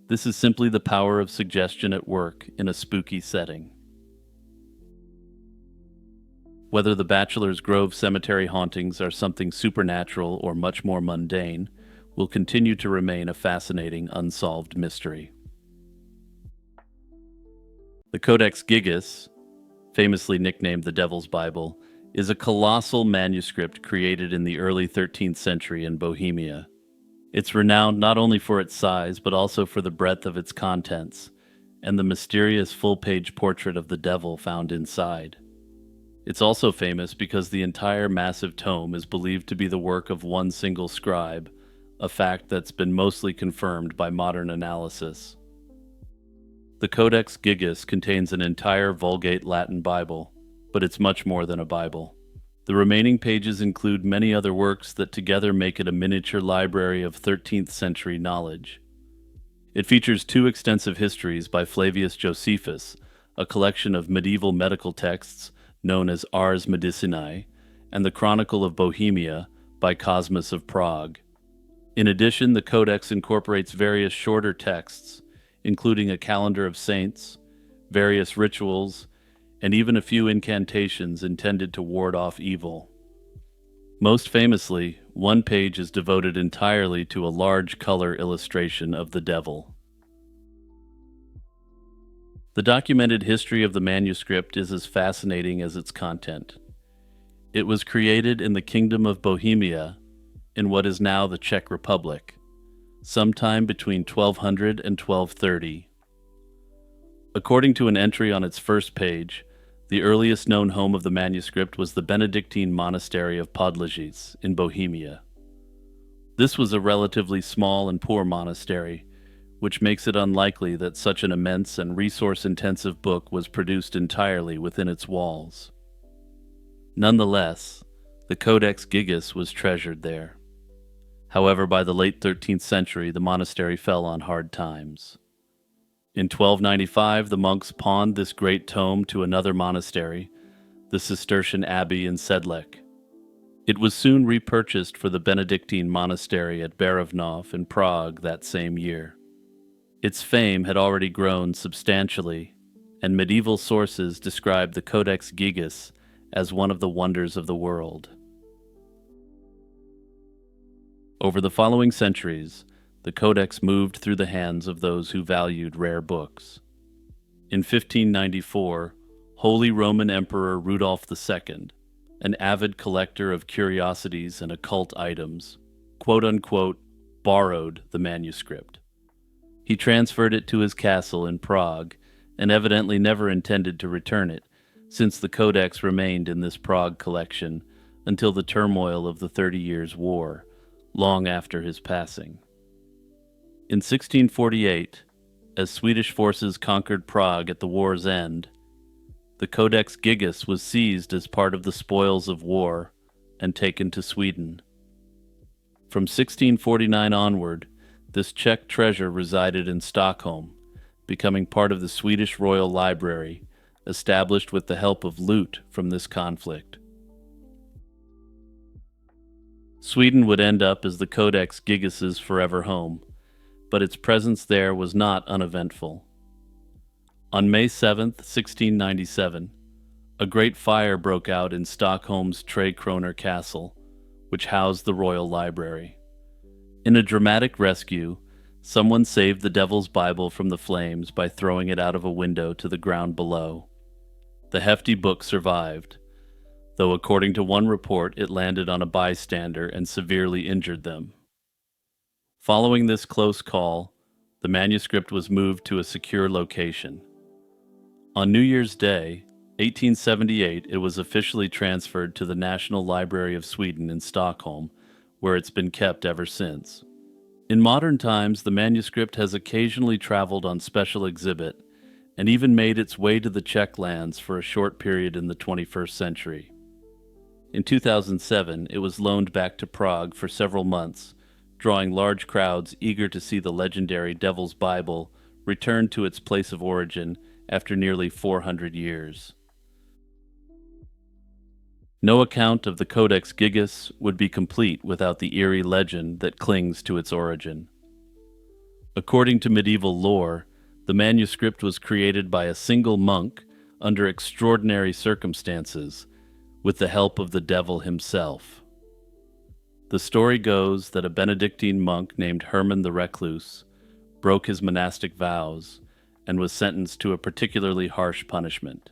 this is simply the power of suggestion at work in a spooky setting. Whether the Bachelor's Grove cemetery hauntings are something supernatural or much more mundane will continue to remain a fascinating unsolved mystery. The Codex Gigas, famously nicknamed the Devil's Bible, is a colossal manuscript created in the early 13th century in Bohemia. It's renowned not only for its size, but also for the breadth of its contents, and the mysterious full-page portrait of the devil found inside. It's also famous because the entire massive tome is believed to be the work of one single scribe, a fact that's been mostly confirmed by modern analysis. The Codex Gigas contains an entire Vulgate Latin Bible, but it's much more than a Bible. The remaining pages include many other works that together make it a miniature library of 13th century knowledge. It features two extensive histories by Flavius Josephus, a collection of medieval medical texts known as Ars Medicinae, and the Chronicle of Bohemia by Cosmas of Prague. In addition, the Codex incorporates various shorter texts, including a calendar of saints, various rituals, and even a few incantations intended to ward off evil. Most famously, one page is devoted entirely to a large color illustration of the devil. The documented history of the manuscript is as fascinating as its content. It was created in the Kingdom of Bohemia, in what is now the Czech Republic, sometime between 1200 and 1230. According to an entry on its first page, the earliest known home of the manuscript was the Benedictine monastery of Podlažice in Bohemia. This was a relatively small and poor monastery, which makes it unlikely that such an immense and resource-intensive book was produced entirely within its walls. Nonetheless, the Codex Gigas was treasured there. However, by the late 13th century, the monastery fell on hard times. In 1295, the monks pawned this great tome to another monastery, the Cistercian Abbey in Sedlec. It was soon repurchased for the Benedictine monastery at Barovnov in Prague that same year. Its fame had already grown substantially, and medieval sources described the Codex Gigas as one of the wonders of the world. Over the following centuries, the Codex moved through the hands of those who valued rare books. In 1594, Holy Roman Emperor Rudolph II, an avid collector of curiosities and occult items, quote-unquote, borrowed the manuscript. He transferred it to his castle in Prague and evidently never intended to return it, since the Codex remained in this Prague collection until the turmoil of the 30 Years' War, long after his passing. In 1648, as Swedish forces conquered Prague at the war's end, the Codex Gigas was seized as part of the spoils of war and taken to Sweden. From 1649 onward, this Czech treasure resided in Stockholm, becoming part of the Swedish Royal Library, established with the help of loot from this conflict. Sweden would end up as the Codex Gigas's forever home, but its presence there was not uneventful. On May 7, 1697, a great fire broke out in Stockholm's Trekroner Castle, which housed the Royal Library. In a dramatic rescue, someone saved the Devil's Bible from the flames by throwing it out of a window to the ground below. The hefty book survived, though according to one report it landed on a bystander and severely injured them. Following this close call, the manuscript was moved to a secure location. On New Year's Day, 1878, it was officially transferred to the National Library of Sweden in Stockholm, where it's been kept ever since. In modern times, the manuscript has occasionally traveled on special exhibit and even made its way to the Czech lands for a short period in the 21st century. In 2007, it was loaned back to Prague for several months, drawing large crowds eager to see the legendary Devil's Bible return to its place of origin after nearly 400 years. No account of the Codex Gigas would be complete without the eerie legend that clings to its origin. According to medieval lore, the manuscript was created by a single monk under extraordinary circumstances, with the help of the devil himself. The story goes that a Benedictine monk named Herman the Recluse broke his monastic vows and was sentenced to a particularly harsh punishment.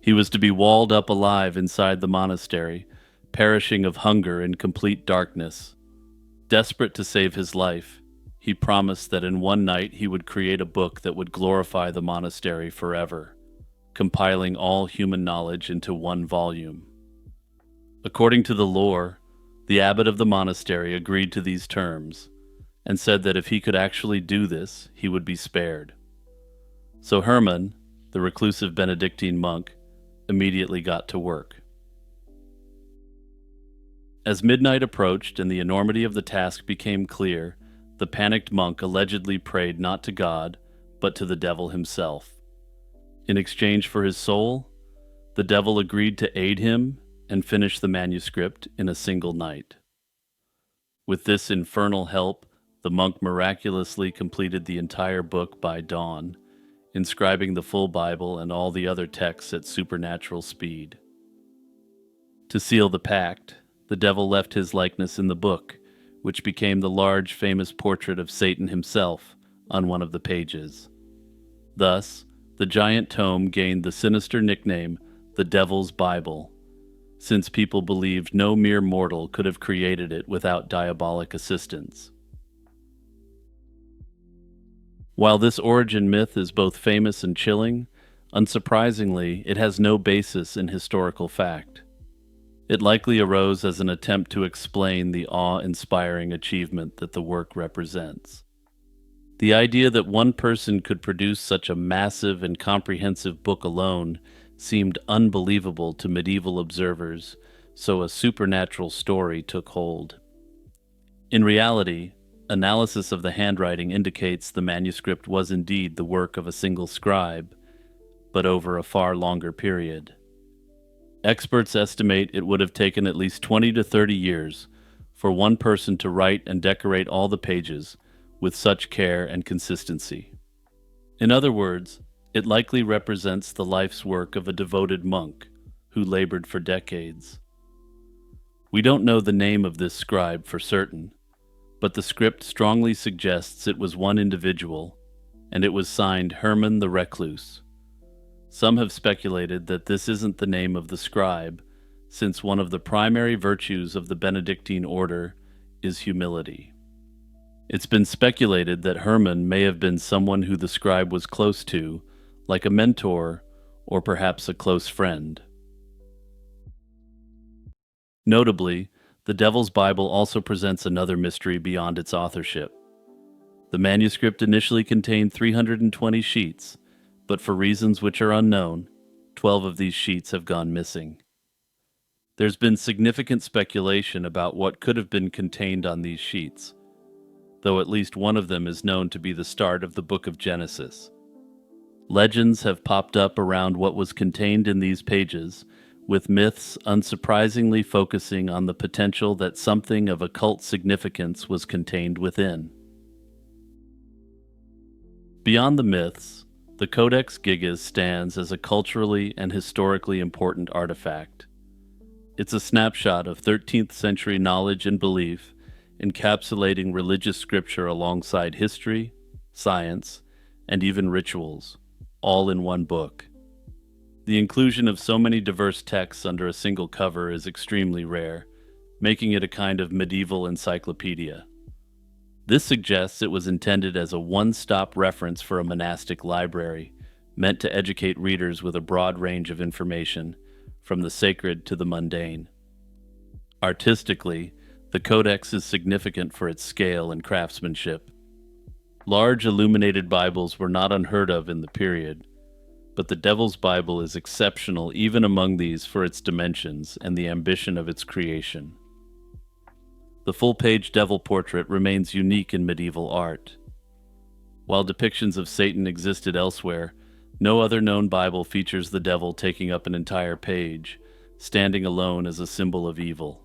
He was to be walled up alive inside the monastery, perishing of hunger in complete darkness. Desperate to save his life, he promised that in one night he would create a book that would glorify the monastery forever, compiling all human knowledge into one volume. According to the lore, the abbot of the monastery agreed to these terms and said that if he could actually do this, he would be spared. So Herman, the reclusive Benedictine monk, immediately got to work. As midnight approached and the enormity of the task became clear, the panicked monk allegedly prayed not to God, but to the devil himself. In exchange for his soul, the devil agreed to aid him and finish the manuscript in a single night. With this infernal help, the monk miraculously completed the entire book by dawn, inscribing the full Bible and all the other texts at supernatural speed. To seal the pact, the devil left his likeness in the book, which became the large famous portrait of Satan himself on one of the pages. Thus, the giant tome gained the sinister nickname, the Devil's Bible, since people believed no mere mortal could have created it without diabolic assistance. While this origin myth is both famous and chilling, unsurprisingly, it has no basis in historical fact. It likely arose as an attempt to explain the awe-inspiring achievement that the work represents. The idea that one person could produce such a massive and comprehensive book alone seemed unbelievable to medieval observers, so a supernatural story took hold. In reality, analysis of the handwriting indicates the manuscript was indeed the work of a single scribe, but over a far longer period. Experts estimate it would have taken at least 20 to 30 years for one person to write and decorate all the pages with such care and consistency. In other words, it likely represents the life's work of a devoted monk who labored for decades. We don't know the name of this scribe for certain, but the script strongly suggests it was one individual, and it was signed Herman the Recluse. Some have speculated that this isn't the name of the scribe, since one of the primary virtues of the Benedictine order is humility. It's been speculated that Herman may have been someone who the scribe was close to, like a mentor or perhaps a close friend. Notably, the Devil's Bible also presents another mystery beyond its authorship. The manuscript initially contained 320 sheets, but for reasons which are unknown, 12 of these sheets have gone missing. There's been significant speculation about what could have been contained on these sheets, though at least one of them is known to be the start of the book of Genesis. Legends have popped up around what was contained in these pages, with myths unsurprisingly focusing on the potential that something of occult significance was contained within. Beyond the myths, the Codex Gigas stands as a culturally and historically important artifact. It's a snapshot of 13th century knowledge and belief, encapsulating religious scripture alongside history, science, and even rituals, all in one book. The inclusion of so many diverse texts under a single cover is extremely rare, making it a kind of medieval encyclopedia. This suggests it was intended as a one-stop reference for a monastic library, meant to educate readers with a broad range of information, from the sacred to the mundane. Artistically, the Codex is significant for its scale and craftsmanship. Large illuminated Bibles were not unheard of in the period, but the Devil's Bible is exceptional even among these for its dimensions and the ambition of its creation. The full-page devil portrait remains unique in medieval art. While depictions of Satan existed elsewhere, no other known Bible features the devil taking up an entire page, standing alone as a symbol of evil.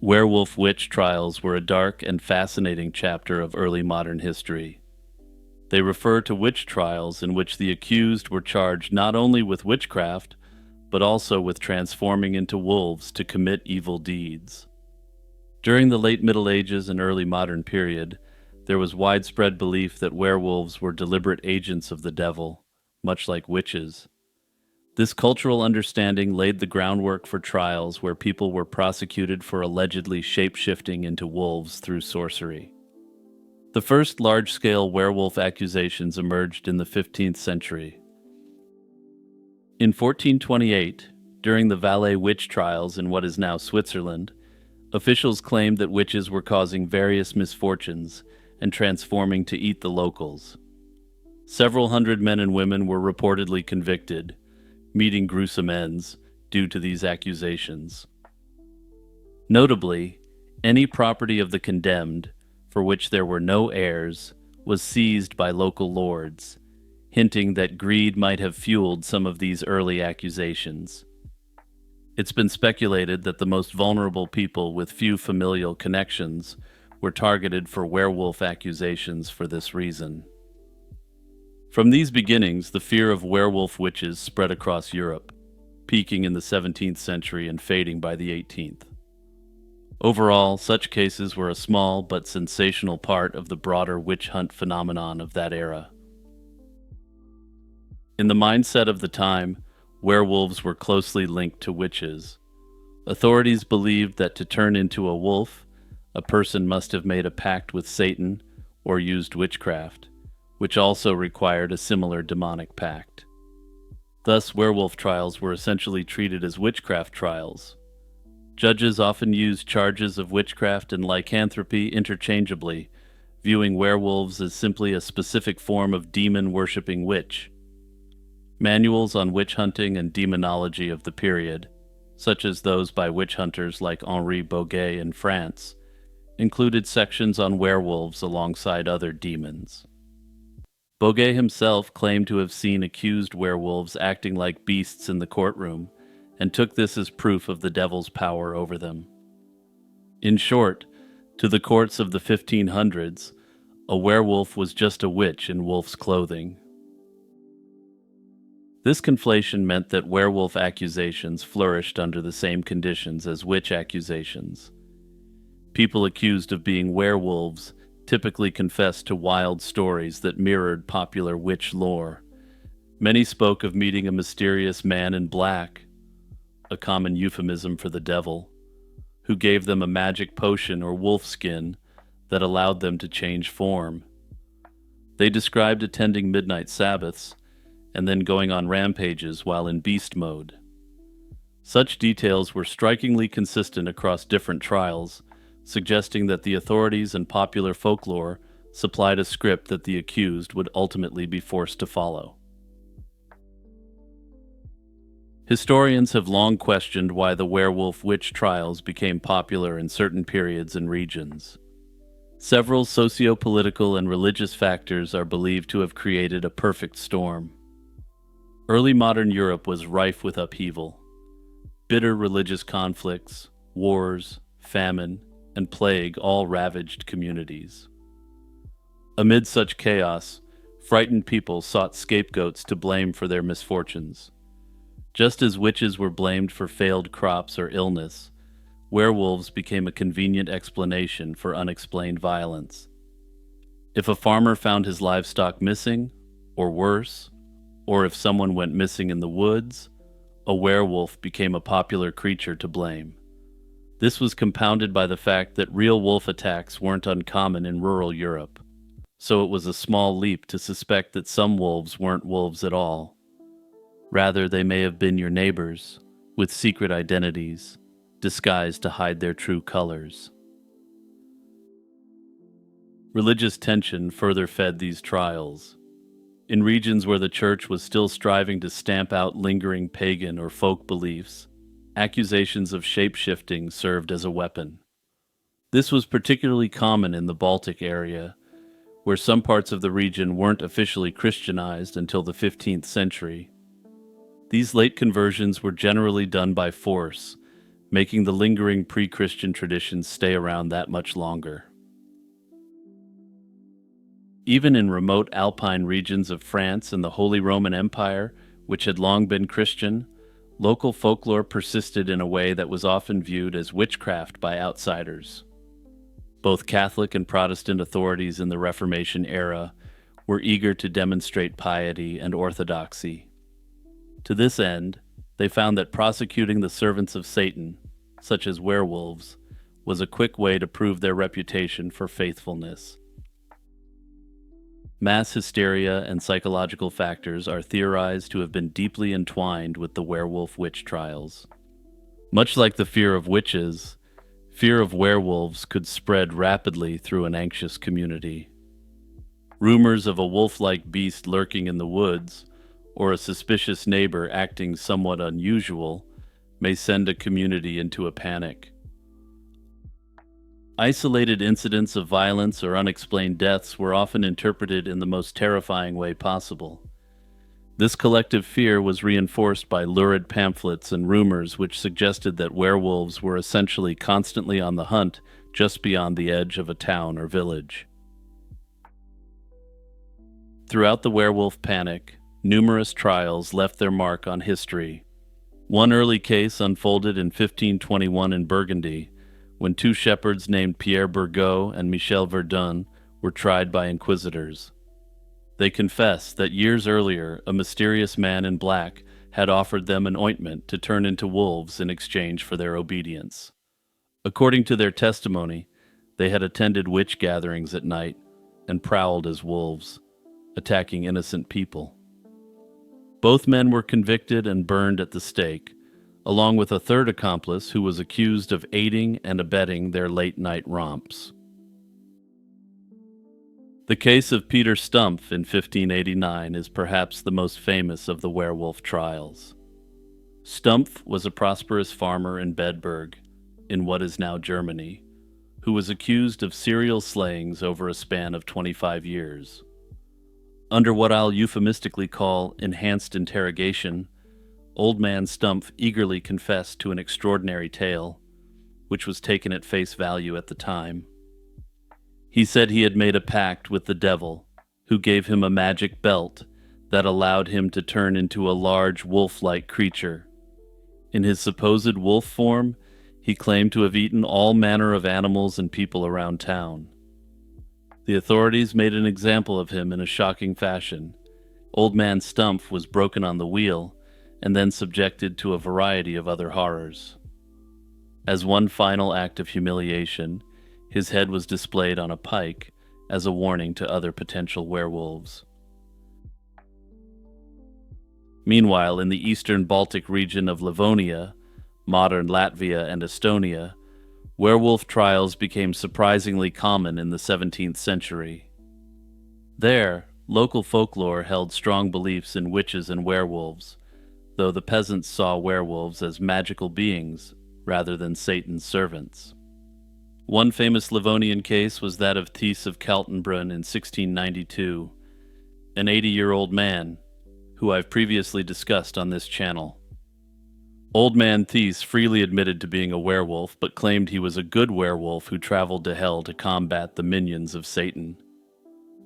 Werewolf witch trials were a dark and fascinating chapter of early modern history. They refer to witch trials in which the accused were charged not only with witchcraft, but also with transforming into wolves to commit evil deeds. During the late Middle Ages and early modern period, there was widespread belief that werewolves were deliberate agents of the devil, much like witches. This cultural understanding laid the groundwork for trials where people were prosecuted for allegedly shape-shifting into wolves through sorcery. The first large-scale werewolf accusations emerged in the 15th century. In 1428, during the Valais witch trials in what is now Switzerland, officials claimed that witches were causing various misfortunes and transforming to eat the locals. Several hundred men and women were reportedly convicted, meeting gruesome ends due to these accusations. Notably, any property of the condemned, for which there were no heirs, was seized by local lords, hinting that greed might have fueled some of these early accusations. It's been speculated that the most vulnerable people with few familial connections were targeted for werewolf accusations for this reason. From these beginnings, the fear of werewolf witches spread across Europe, peaking in the 17th century and fading by the 18th. Overall, such cases were a small but sensational part of the broader witch hunt phenomenon of that era. In the mindset of the time, werewolves were closely linked to witches. Authorities believed that to turn into a wolf, a person must have made a pact with Satan or used witchcraft, which also required a similar demonic pact. Thus, werewolf trials were essentially treated as witchcraft trials. Judges often used charges of witchcraft and lycanthropy interchangeably, viewing werewolves as simply a specific form of demon-worshipping witch. Manuals on witch hunting and demonology of the period, such as those by witch hunters like Henri Boguet in France, included sections on werewolves alongside other demons. Boguet himself claimed to have seen accused werewolves acting like beasts in the courtroom, and took this as proof of the devil's power over them. In short, to the courts of the 1500s, a werewolf was just a witch in wolf's clothing. This conflation meant that werewolf accusations flourished under the same conditions as witch accusations. People accused of being werewolves typically confessed to wild stories that mirrored popular witch lore. Many spoke of meeting a mysterious man in black, a common euphemism for the devil, who gave them a magic potion or wolf skin that allowed them to change form. They described attending midnight Sabbaths and then going on rampages while in beast mode. Such details were strikingly consistent across different trials, suggesting that the authorities and popular folklore supplied a script that the accused would ultimately be forced to follow. Historians have long questioned why the werewolf witch trials became popular in certain periods and regions. Several socio-political and religious factors are believed to have created a perfect storm. Early modern Europe was rife with upheaval. Bitter religious conflicts, wars, famine, and plague all ravaged communities. Amid such chaos, frightened people sought scapegoats to blame for their misfortunes. Just as witches were blamed for failed crops or illness, werewolves became a convenient explanation for unexplained violence. If a farmer found his livestock missing, or worse, or if someone went missing in the woods, a werewolf became a popular creature to blame. This was compounded by the fact that real wolf attacks weren't uncommon in rural Europe, so it was a small leap to suspect that some wolves weren't wolves at all. Rather, they may have been your neighbors, with secret identities, disguised to hide their true colors. Religious tension further fed these trials. In regions where the church was still striving to stamp out lingering pagan or folk beliefs, accusations of shape-shifting served as a weapon. This was particularly common in the Baltic area, where some parts of the region weren't officially Christianized until the 15th century. These late conversions were generally done by force, making the lingering pre-Christian traditions stay around that much longer. Even in remote alpine regions of France and the Holy Roman Empire, which had long been Christian, local folklore persisted in a way that was often viewed as witchcraft by outsiders. Both Catholic and Protestant authorities in the Reformation era were eager to demonstrate piety and orthodoxy. To this end, they found that prosecuting the servants of Satan, such as werewolves, was a quick way to prove their reputation for faithfulness. Mass hysteria and psychological factors are theorized to have been deeply entwined with the werewolf witch trials. Much like the fear of witches, fear of werewolves could spread rapidly through an anxious community. Rumors of a wolf-like beast lurking in the woods, or a suspicious neighbor acting somewhat unusual, may send a community into a panic. Isolated incidents of violence or unexplained deaths were often interpreted in the most terrifying way possible. This collective fear was reinforced by lurid pamphlets and rumors which suggested that werewolves were essentially constantly on the hunt just beyond the edge of a town or village. Throughout the werewolf panic, numerous trials left their mark on history. One early case unfolded in 1521 in Burgundy, when two shepherds named Pierre Burgot and Michel Verdun were tried by inquisitors. They confessed that years earlier, a mysterious man in black had offered them an ointment to turn into wolves in exchange for their obedience. According to their testimony, they had attended witch gatherings at night and prowled as wolves, attacking innocent people. Both men were convicted and burned at the stake, along with a third accomplice who was accused of aiding and abetting their late-night romps. The case of Peter Stumpf in 1589 is perhaps the most famous of the werewolf trials. Stumpf was a prosperous farmer in Bedburg, in what is now Germany, who was accused of serial slayings over a span of 25 years. Under what I'll euphemistically call enhanced interrogation, Old Man Stumpf eagerly confessed to an extraordinary tale, which was taken at face value at the time. He said he had made a pact with the devil, who gave him a magic belt that allowed him to turn into a large wolf-like creature. In his supposed wolf form, he claimed to have eaten all manner of animals and people around town. The authorities made an example of him in a shocking fashion. Old Man Stumpf was broken on the wheel and then subjected to a variety of other horrors. As one final act of humiliation, his head was displayed on a pike as a warning to other potential werewolves. Meanwhile, in the eastern Baltic region of Livonia, modern Latvia and Estonia, Werewolf trials became surprisingly common in the 17th century. There, local folklore held strong beliefs in witches and werewolves, though the peasants saw werewolves as magical beings rather than Satan's servants. One famous Livonian case was that of Thies of Kaltenbrunn in 1692, an 80-year-old man, who I've previously discussed on this channel. Old man Thies freely admitted to being a werewolf, but claimed he was a good werewolf who traveled to hell to combat the minions of Satan.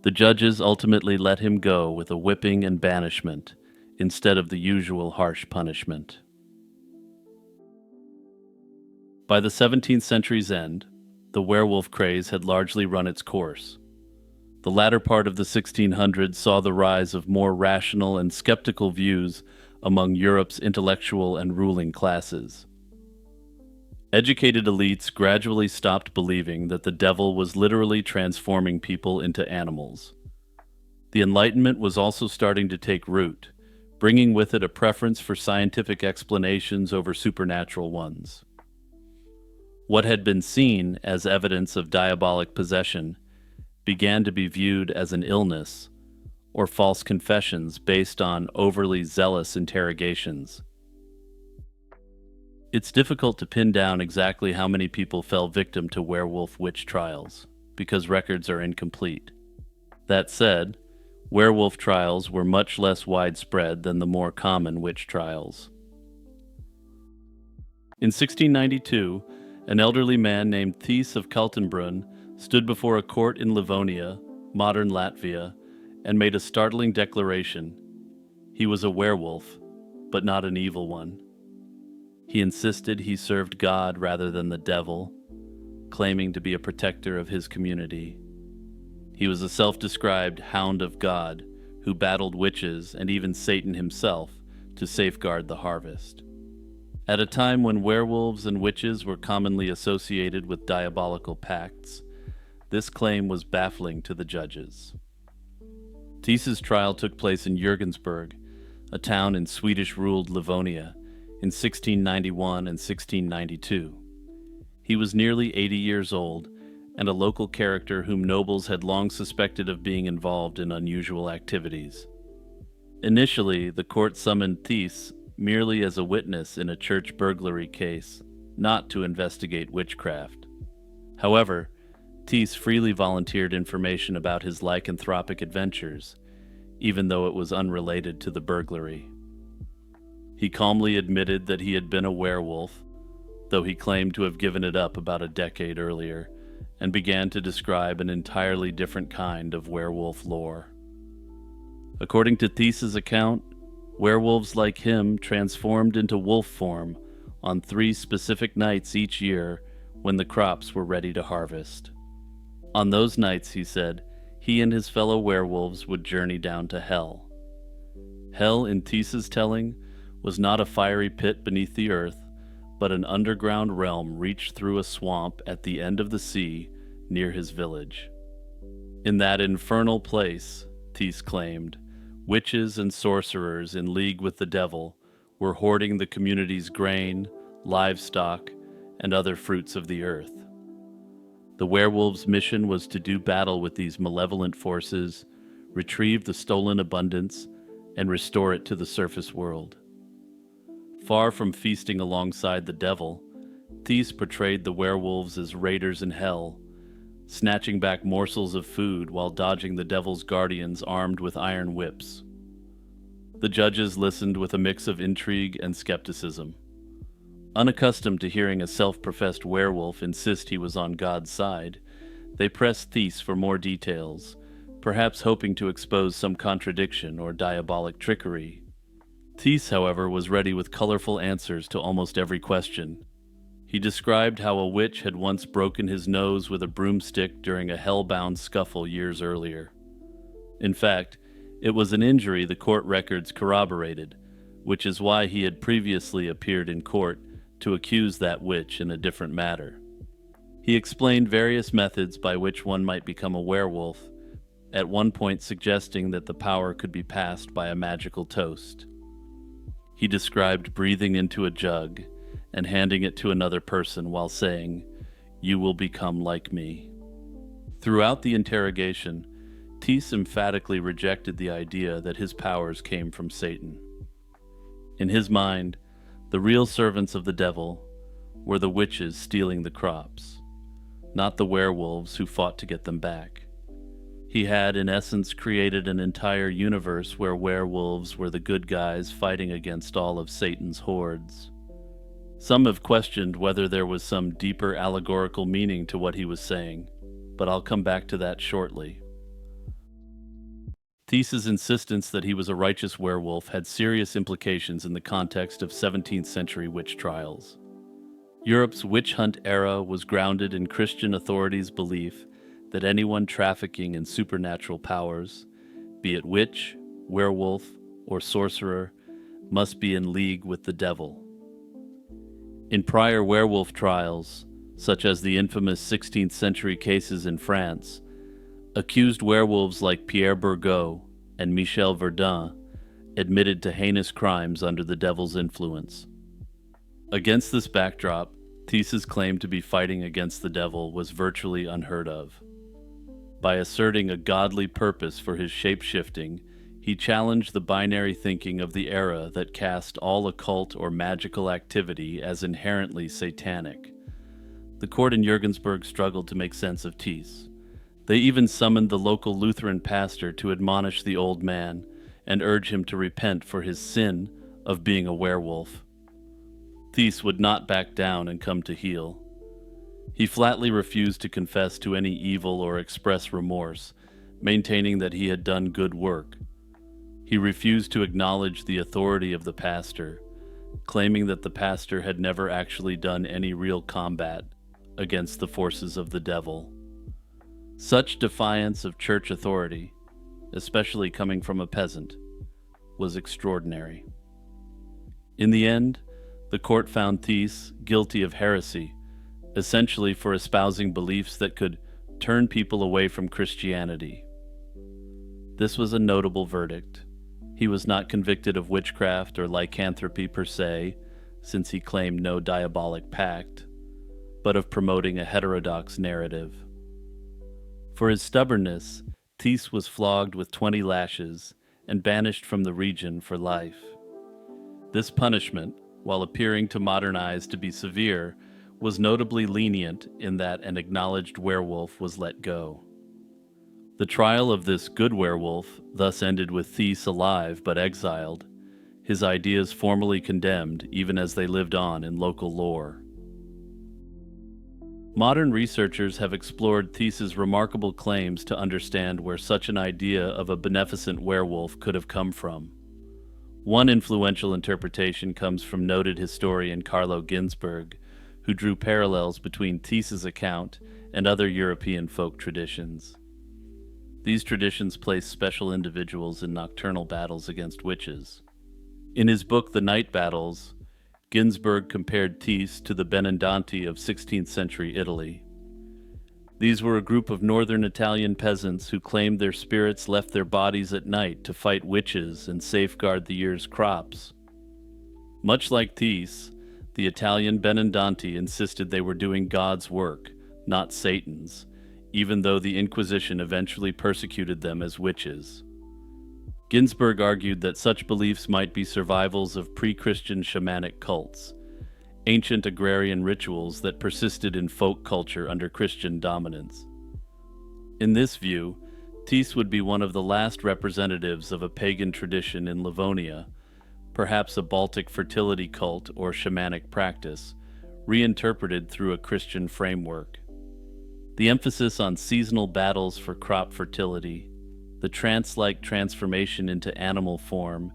The judges ultimately let him go with a whipping and banishment, instead of the usual harsh punishment. By the 17th century's end, the werewolf craze had largely run its course. The latter part of the 1600s saw the rise of more rational and skeptical views among Europe's intellectual and ruling classes. Educated elites gradually stopped believing that the devil was literally transforming people into animals. The Enlightenment was also starting to take root, bringing with it a preference for scientific explanations over supernatural ones. What had been seen as evidence of diabolic possession began to be viewed as an illness or false confessions based on overly zealous interrogations. It's difficult to pin down exactly how many people fell victim to werewolf witch trials, because records are incomplete. That said, werewolf trials were much less widespread than the more common witch trials. In 1692, an elderly man named Thies of Kaltenbrunn stood before a court in Livonia, modern Latvia, and made a startling declaration. He was a werewolf, but not an evil one. He insisted he served God rather than the devil, claiming to be a protector of his community. He was a self-described hound of God who battled witches and even Satan himself to safeguard the harvest. At a time when werewolves and witches were commonly associated with diabolical pacts, this claim was baffling to the judges. Thies's trial took place in Jürgensburg, a town in Swedish-ruled Livonia, in 1691 and 1692. He was nearly 80 years old, and a local character whom nobles had long suspected of being involved in unusual activities. Initially, the court summoned Thies merely as a witness in a church burglary case, not to investigate witchcraft. However, Thies freely volunteered information about his lycanthropic adventures, even though it was unrelated to the burglary. He calmly admitted that he had been a werewolf, though he claimed to have given it up about a decade earlier, and began to describe an entirely different kind of werewolf lore. According to Thies's account, werewolves like him transformed into wolf form on 3 specific nights each year when the crops were ready to harvest. On those nights, he said, he and his fellow werewolves would journey down to hell. Hell, in Thies's telling, was not a fiery pit beneath the earth, but an underground realm reached through a swamp at the end of the sea near his village. In that infernal place, Thies claimed, witches and sorcerers in league with the devil were hoarding the community's grain, livestock, and other fruits of the earth. The werewolves' mission was to do battle with these malevolent forces, retrieve the stolen abundance, and restore it to the surface world. Far from feasting alongside the devil, Thies portrayed the werewolves as raiders in hell, snatching back morsels of food while dodging the devil's guardians armed with iron whips. The judges listened with a mix of intrigue and skepticism. Unaccustomed to hearing a self-professed werewolf insist he was on God's side, they pressed Thies for more details, perhaps hoping to expose some contradiction or diabolic trickery. Thies, however, was ready with colorful answers to almost every question. He described how a witch had once broken his nose with a broomstick during a hell-bound scuffle years earlier. In fact, it was an injury the court records corroborated, which is why he had previously appeared in court to accuse that witch in a different matter. He explained various methods by which one might become a werewolf, at one point suggesting that the power could be passed by a magical toast. He described breathing into a jug and handing it to another person while saying, you will become like me. Throughout the interrogation, Thies emphatically rejected the idea that his powers came from Satan. In his mind, the real servants of the devil were the witches stealing the crops, not the werewolves who fought to get them back. He had, in essence, created an entire universe where werewolves were the good guys fighting against all of Satan's hordes. Some have questioned whether there was some deeper allegorical meaning to what he was saying, but I'll come back to that shortly. Thies's insistence that he was a righteous werewolf had serious implications in the context of 17th century witch trials. Europe's witch hunt era was grounded in Christian authorities' belief that anyone trafficking in supernatural powers, be it witch, werewolf, or sorcerer, must be in league with the devil. In prior werewolf trials, such as the infamous 16th century cases in France, accused werewolves like Pierre Bourgault and Michel Verdun admitted to heinous crimes under the devil's influence. Against this backdrop, Thies's claim to be fighting against the devil was virtually unheard of. By asserting a godly purpose for his shape-shifting, he challenged the binary thinking of the era that cast all occult or magical activity as inherently satanic. The court in Jurgensburg struggled to make sense of Thies. They even summoned the local Lutheran pastor to admonish the old man and urge him to repent for his sin of being a werewolf. Thies would not back down and come to heel. He flatly refused to confess to any evil or express remorse, maintaining that he had done good work. He refused to acknowledge the authority of the pastor, claiming that the pastor had never actually done any real combat against the forces of the devil. Such defiance of church authority, especially coming from a peasant, was extraordinary. In the end, the court found Thies guilty of heresy, essentially for espousing beliefs that could turn people away from Christianity. This was a notable verdict. He was not convicted of witchcraft or lycanthropy per se, since he claimed no diabolic pact, but of promoting a heterodox narrative. For his stubbornness, Thies was flogged with 20 lashes and banished from the region for life. This punishment, while appearing to modernize to be severe, was notably lenient in that an acknowledged werewolf was let go. The trial of this good werewolf thus ended with Thies alive but exiled, his ideas formally condemned even as they lived on in local lore. Modern researchers have explored Thies's remarkable claims to understand where such an idea of a beneficent werewolf could have come from. One influential interpretation comes from noted historian Carlo Ginzburg, who drew parallels between Thies's account and other European folk traditions. These traditions place special individuals in nocturnal battles against witches. In his book The Night Battles, Ginzburg compared Thies to the Benandanti of 16th century Italy. These were a group of northern Italian peasants who claimed their spirits left their bodies at night to fight witches and safeguard the year's crops. Much like Thies, the Italian Benandanti insisted they were doing God's work, not Satan's, even though the Inquisition eventually persecuted them as witches. Ginzburg argued that such beliefs might be survivals of pre-Christian shamanic cults, ancient agrarian rituals that persisted in folk culture under Christian dominance. In this view, Thies would be one of the last representatives of a pagan tradition in Livonia, perhaps a Baltic fertility cult or shamanic practice, reinterpreted through a Christian framework. The emphasis on seasonal battles for crop fertility, the trance-like transformation into animal form,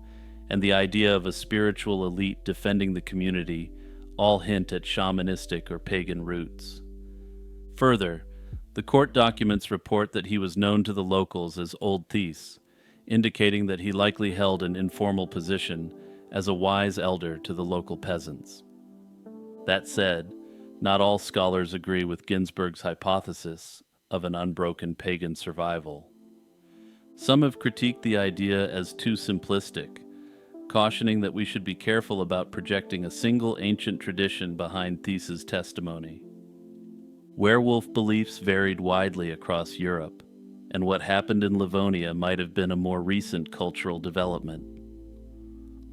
and the idea of a spiritual elite defending the community all hint at shamanistic or pagan roots. Further, the court documents report that he was known to the locals as Old Thies, indicating that he likely held an informal position as a wise elder to the local peasants. That said, not all scholars agree with Ginzburg's hypothesis of an unbroken pagan survival. Some have critiqued the idea as too simplistic, cautioning that we should be careful about projecting a single ancient tradition behind Thies's testimony. Werewolf beliefs varied widely across Europe, and what happened in Livonia might have been a more recent cultural development.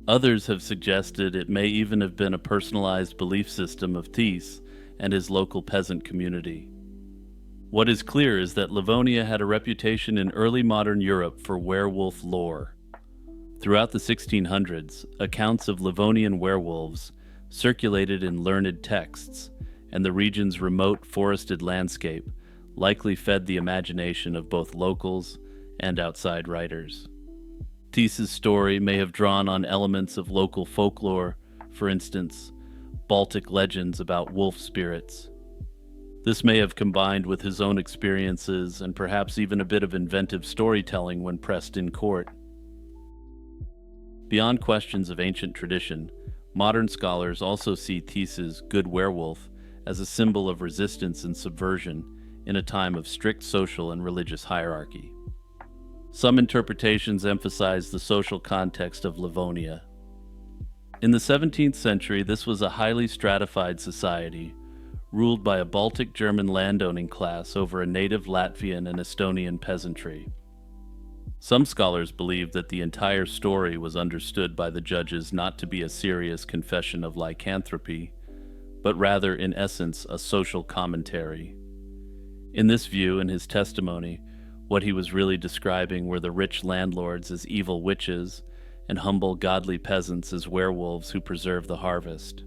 Others have suggested it may even have been a personalized belief system of Thies and his local peasant community. What is clear is that Livonia had a reputation in early modern Europe for werewolf lore. Throughout the 1600s, accounts of Livonian werewolves circulated in learned texts, and the region's remote forested landscape likely fed the imagination of both locals and outside writers. Thies's story may have drawn on elements of local folklore, for instance, Baltic legends about wolf spirits. This may have combined with his own experiences and perhaps even a bit of inventive storytelling when pressed in court. Beyond questions of ancient tradition, modern scholars also see Thies's good werewolf as a symbol of resistance and subversion in a time of strict social and religious hierarchy. Some interpretations emphasize the social context of Livonia. In the 17th century, this was a highly stratified society, ruled by a Baltic German landowning class over a native Latvian and Estonian peasantry. Some scholars believe that the entire story was understood by the judges not to be a serious confession of lycanthropy, but rather, in essence, a social commentary. In this view, in his testimony, what he was really describing were the rich landlords as evil witches and humble godly peasants as werewolves who preserve the harvest.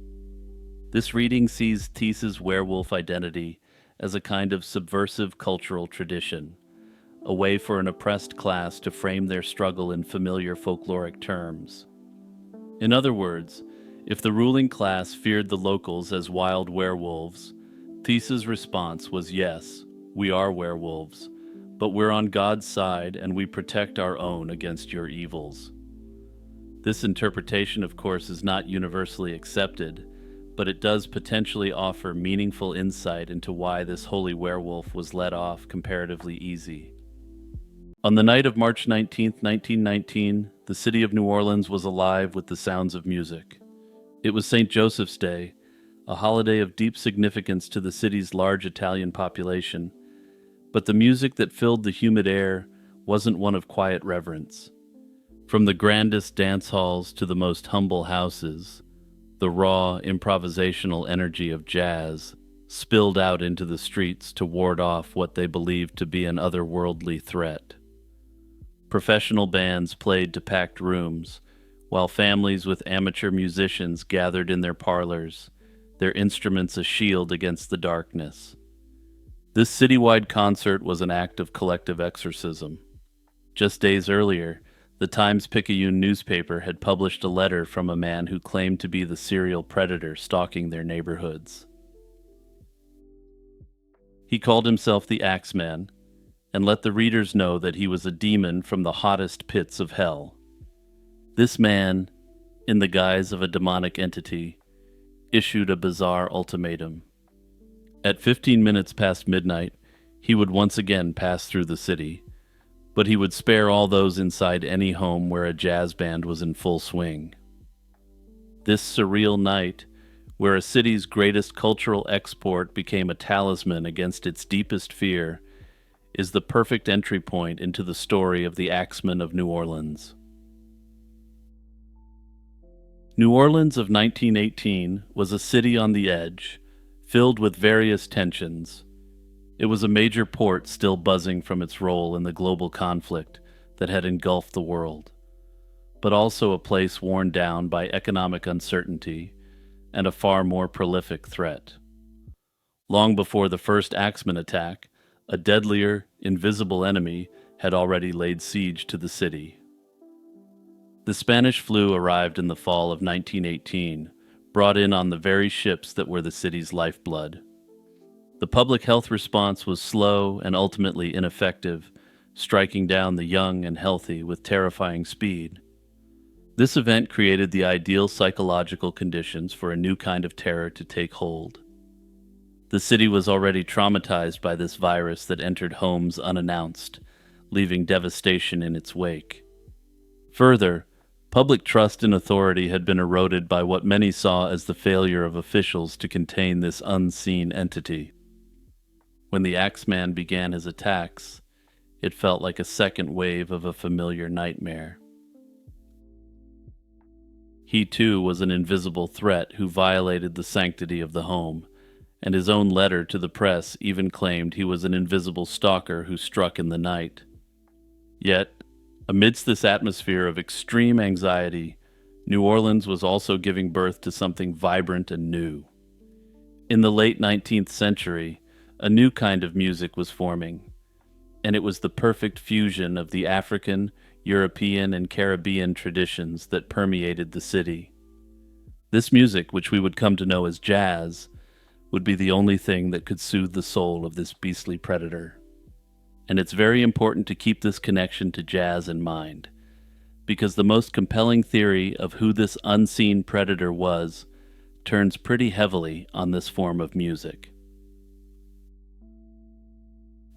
This reading sees Thies's werewolf identity as a kind of subversive cultural tradition, a way for an oppressed class to frame their struggle in familiar folkloric terms. In other words, if the ruling class feared the locals as wild werewolves, Thies's response was, yes, we are werewolves, but we're on God's side and we protect our own against your evils. This interpretation, of course, is not universally accepted, but it does potentially offer meaningful insight into why this holy werewolf was let off comparatively easy. On the night of March 19, 1919, the city of New Orleans was alive with the sounds of music. It was St. Joseph's Day, a holiday of deep significance to the city's large Italian population, but the music that filled the humid air wasn't one of quiet reverence. From the grandest dance halls to the most humble houses, the raw, improvisational energy of jazz spilled out into the streets to ward off what they believed to be an otherworldly threat. Professional bands played to packed rooms, while families with amateur musicians gathered in their parlors, their instruments a shield against the darkness. This citywide concert was an act of collective exorcism. Just days earlier, the Times-Picayune newspaper had published a letter from a man who claimed to be the serial predator stalking their neighborhoods. He called himself the Axeman, and let the readers know that he was a demon from the hottest pits of hell. This man, in the guise of a demonic entity, issued a bizarre ultimatum. At 15 minutes past midnight, he would once again pass through the city, but he would spare all those inside any home where a jazz band was in full swing. This surreal night, where a city's greatest cultural export became a talisman against its deepest fear, is the perfect entry point into the story of the Axeman of New Orleans. New Orleans of 1918 was a city on the edge, filled with various tensions. It was a major port still buzzing from its role in the global conflict that had engulfed the world, but also a place worn down by economic uncertainty and a far more prolific threat. Long before the first Axeman attack, a deadlier, invisible enemy had already laid siege to the city. The Spanish flu arrived in the fall of 1918, brought in on the very ships that were the city's lifeblood. The public health response was slow and ultimately ineffective, striking down the young and healthy with terrifying speed. This event created the ideal psychological conditions for a new kind of terror to take hold. The city was already traumatized by this virus that entered homes unannounced, leaving devastation in its wake. Further, public trust in authority had been eroded by what many saw as the failure of officials to contain this unseen entity. When the Axeman began his attacks, it felt like a second wave of a familiar nightmare. He too was an invisible threat who violated the sanctity of the home, and his own letter to the press even claimed he was an invisible stalker who struck in the night. Yet, amidst this atmosphere of extreme anxiety, New Orleans was also giving birth to something vibrant and new. In the late 19th century, a new kind of music was forming, and it was the perfect fusion of the African, European, and Caribbean traditions that permeated the city. This music, which we would come to know as jazz, would be the only thing that could soothe the soul of this beastly predator. And it's very important to keep this connection to jazz in mind, because the most compelling theory of who this unseen predator was turns pretty heavily on this form of music.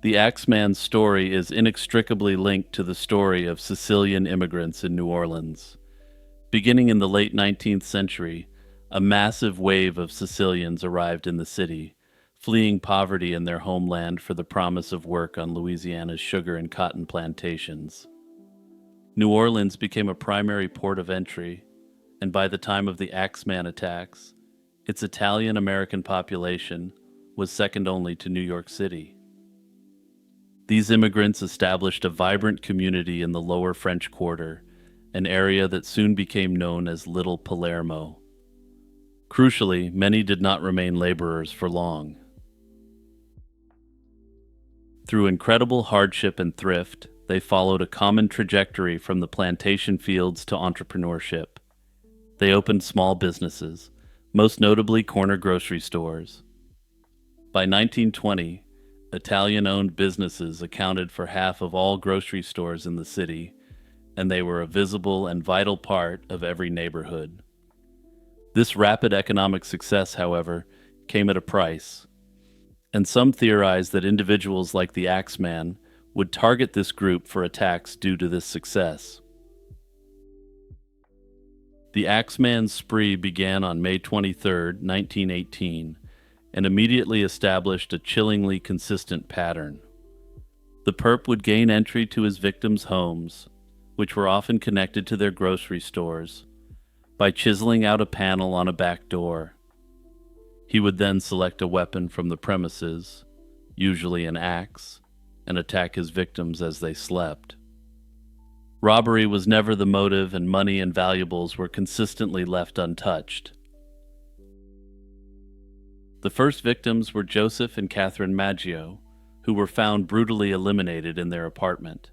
The Axeman's story is inextricably linked to the story of Sicilian immigrants in New Orleans. Beginning in the late 19th century, a massive wave of Sicilians arrived in the city, fleeing poverty in their homeland for the promise of work on Louisiana's sugar and cotton plantations. New Orleans became a primary port of entry, and by the time of the Axeman attacks, its Italian-American population was second only to New York City. These immigrants established a vibrant community in the lower French Quarter, an area that soon became known as Little Palermo. Crucially, many did not remain laborers for long. Through incredible hardship and thrift, they followed a common trajectory from the plantation fields to entrepreneurship. They opened small businesses, most notably corner grocery stores. By 1920, Italian-owned businesses accounted for half of all grocery stores in the city, and they were a visible and vital part of every neighborhood. This rapid economic success, however, came at a price, and some theorize that individuals like the Axeman would target this group for attacks due to this success. The Axeman's spree began on May 23, 1918, and immediately established a chillingly consistent pattern. The perp would gain entry to his victims' homes, which were often connected to their grocery stores, by chiseling out a panel on a back door. He would then select a weapon from the premises, usually an axe, and attack his victims as they slept. Robbery was never the motive, and money and valuables were consistently left untouched. The first victims were Joseph and Catherine Maggio, who were found brutally eliminated in their apartment.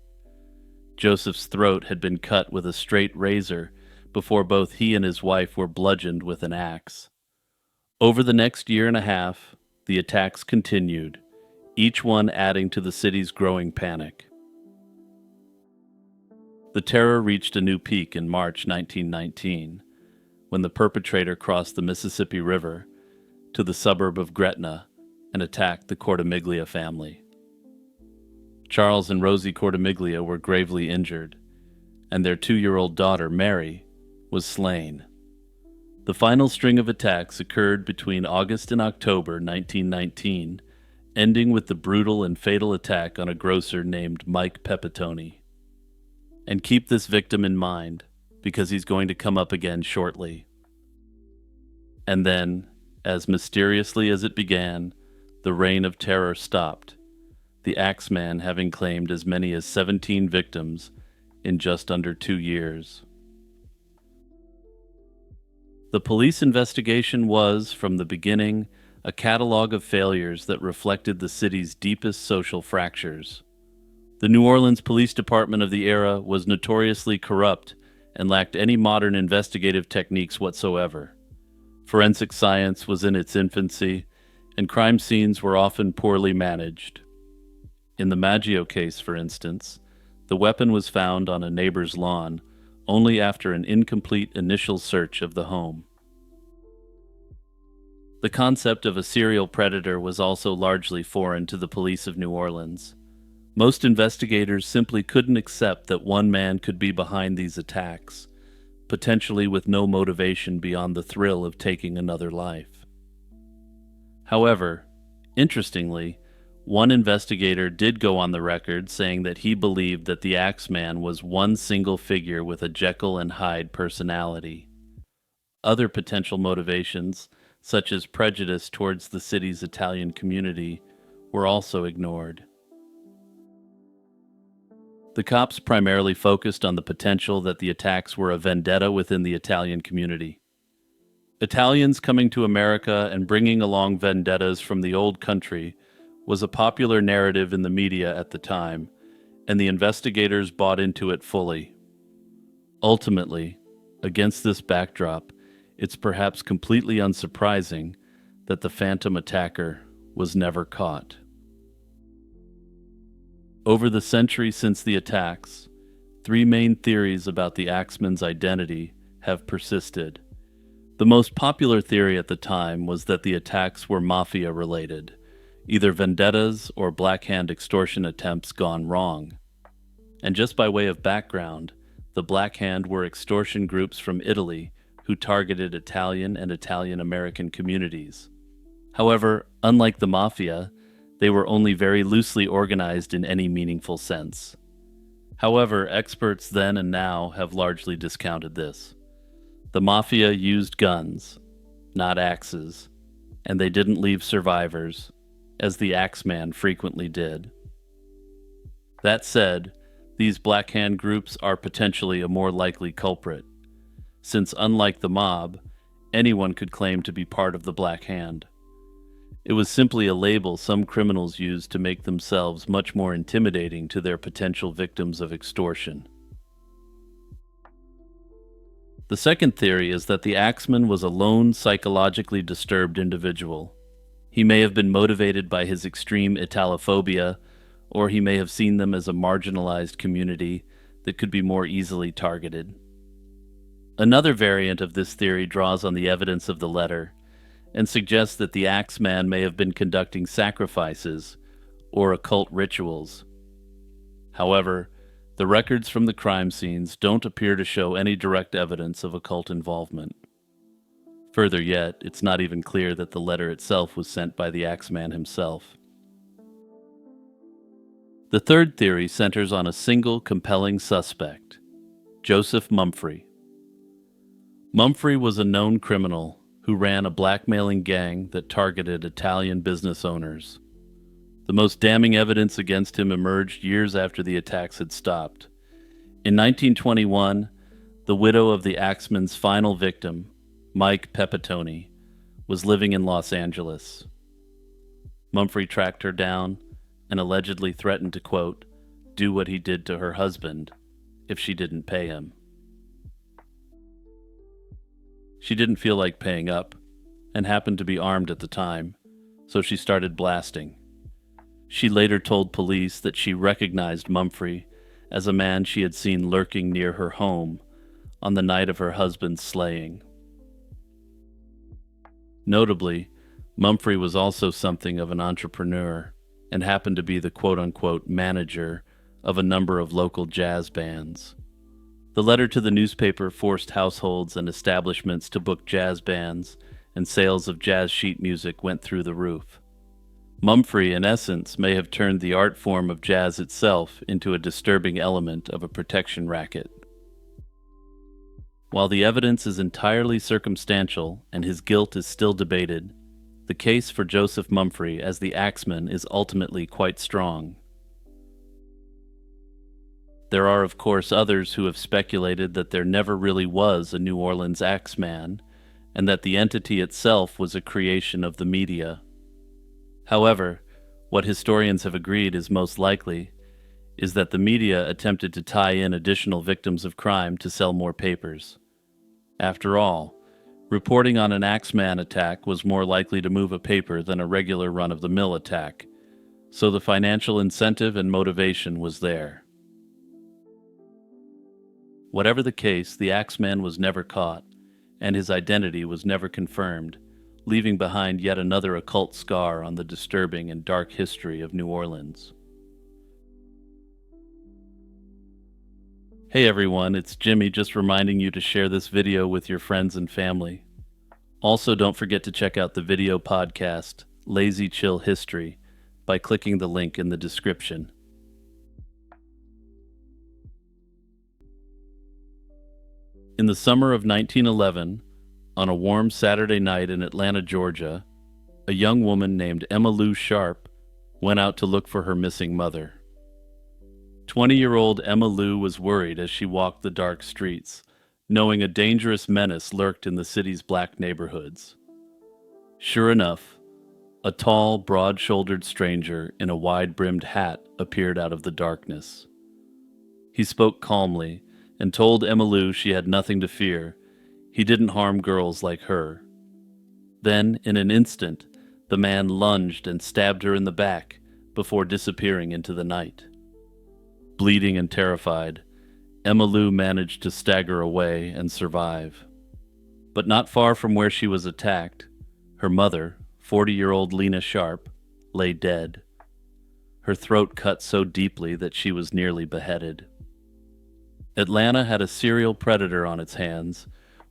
Joseph's throat had been cut with a straight razor before both he and his wife were bludgeoned with an axe. Over the next year and a half, the attacks continued, each one adding to the city's growing panic. The terror reached a new peak in March 1919, when the perpetrator crossed the Mississippi River to the suburb of Gretna and attacked the Cortimiglia family. Charles and Rosie Cortimiglia were gravely injured, and their 2-year-old daughter, Mary, was slain. The final string of attacks occurred between August and October 1919, ending with the brutal and fatal attack on a grocer named Mike Pepitone. And keep this victim in mind, because he's going to come up again shortly. And then, as mysteriously as it began, the reign of terror stopped, the Axeman having claimed as many as 17 victims in just under 2 years. The police investigation was, from the beginning, a catalog of failures that reflected the city's deepest social fractures. The New Orleans Police Department of the era was notoriously corrupt and lacked any modern investigative techniques whatsoever. Forensic science was in its infancy, and crime scenes were often poorly managed. In the Maggio case, for instance, the weapon was found on a neighbor's lawn only after an incomplete initial search of the home. The concept of a serial predator was also largely foreign to the police of New Orleans. Most investigators simply couldn't accept that one man could be behind these attacks, potentially with no motivation beyond the thrill of taking another life. However, interestingly, One investigator did go on the record saying that he believed that the Axeman was one single figure with a Jekyll and Hyde personality. Other potential motivations, such as prejudice towards the city's Italian community, were also ignored. The cops primarily focused on the potential that the attacks were a vendetta within the Italian community. Italians coming to America and bringing along vendettas from the old country was a popular narrative in the media at the time, and the investigators bought into it fully. Ultimately, against this backdrop, it's perhaps completely unsurprising that the phantom attacker was never caught. Over the century since the attacks, three main theories about the Axeman's identity have persisted. The most popular theory at the time was that the attacks were mafia-related, either vendettas or Black Hand extortion attempts gone wrong. And just by way of background, the Black Hand were extortion groups from Italy who targeted Italian and Italian-American communities. However, unlike the mafia, they were only very loosely organized in any meaningful sense. However, experts then and now have largely discounted this. The mafia used guns, not axes, and they didn't leave survivors, as the Axeman frequently did. That said, these Black Hand groups are potentially a more likely culprit, since unlike the mob, anyone could claim to be part of the Black Hand. It was simply a label some criminals used to make themselves much more intimidating to their potential victims of extortion. The second theory is that the Axeman was a lone, psychologically disturbed individual. He may have been motivated by his extreme Italophobia, or he may have seen them as a marginalized community that could be more easily targeted. Another variant of this theory draws on the evidence of the letter, and suggests that the Axeman may have been conducting sacrifices or occult rituals. However, the records from the crime scenes don't appear to show any direct evidence of occult involvement. Further yet, it's not even clear that the letter itself was sent by the Axeman himself. The third theory centers on a single compelling suspect, Joseph Mumfre. Mumfre was a known criminal who ran a blackmailing gang that targeted Italian business owners. The most damning evidence against him emerged years after the attacks had stopped. In 1921, the widow of the Axeman's final victim, Mike Pepitone, was living in Los Angeles. Mumfre tracked her down and allegedly threatened to, quote, do what he did to her husband if she didn't pay him. She didn't feel like paying up and happened to be armed at the time, so she started blasting. She later told police that she recognized Mumfre as a man she had seen lurking near her home on the night of her husband's slaying. Notably, Mumfre was also something of an entrepreneur and happened to be the quote-unquote manager of a number of local jazz bands. The letter to the newspaper forced households and establishments to book jazz bands, and sales of jazz sheet music went through the roof. Mumfre, in essence, may have turned the art form of jazz itself into a disturbing element of a protection racket. While the evidence is entirely circumstantial and his guilt is still debated, the case for Joseph Mumfre as the Axeman is ultimately quite strong. There are, of course, others who have speculated that there never really was a New Orleans Axeman, and that the entity itself was a creation of the media. However, what historians have agreed is most likely is that the media attempted to tie in additional victims of crime to sell more papers. After all, reporting on an Axeman attack was more likely to move a paper than a regular run-of-the-mill attack, so the financial incentive and motivation was there. Whatever the case, the Axeman was never caught, and his identity was never confirmed, leaving behind yet another occult scar on the disturbing and dark history of New Orleans. Hey everyone, it's Jimmy, just reminding you to share this video with your friends and family. Also, don't forget to check out the video podcast, Lazy Chill History, by clicking the link in the description. In the summer of 1911, on a warm Saturday night in Atlanta, Georgia, a young woman named Emma Lou Sharp went out to look for her missing mother. 20-year-old Emma Lou was worried as she walked the dark streets, knowing a dangerous menace lurked in the city's black neighborhoods. Sure enough, a tall, broad-shouldered stranger in a wide-brimmed hat appeared out of the darkness. He spoke calmly and told Emma Lou she had nothing to fear. He didn't harm girls like her. Then, in an instant, the man lunged and stabbed her in the back before disappearing into the night. Bleeding and terrified, Emma Lou managed to stagger away and survive. But not far from where she was attacked, her mother, 40-year-old Lena Sharp, lay dead. Her throat cut so deeply that she was nearly beheaded. Atlanta had a serial predator on its hands,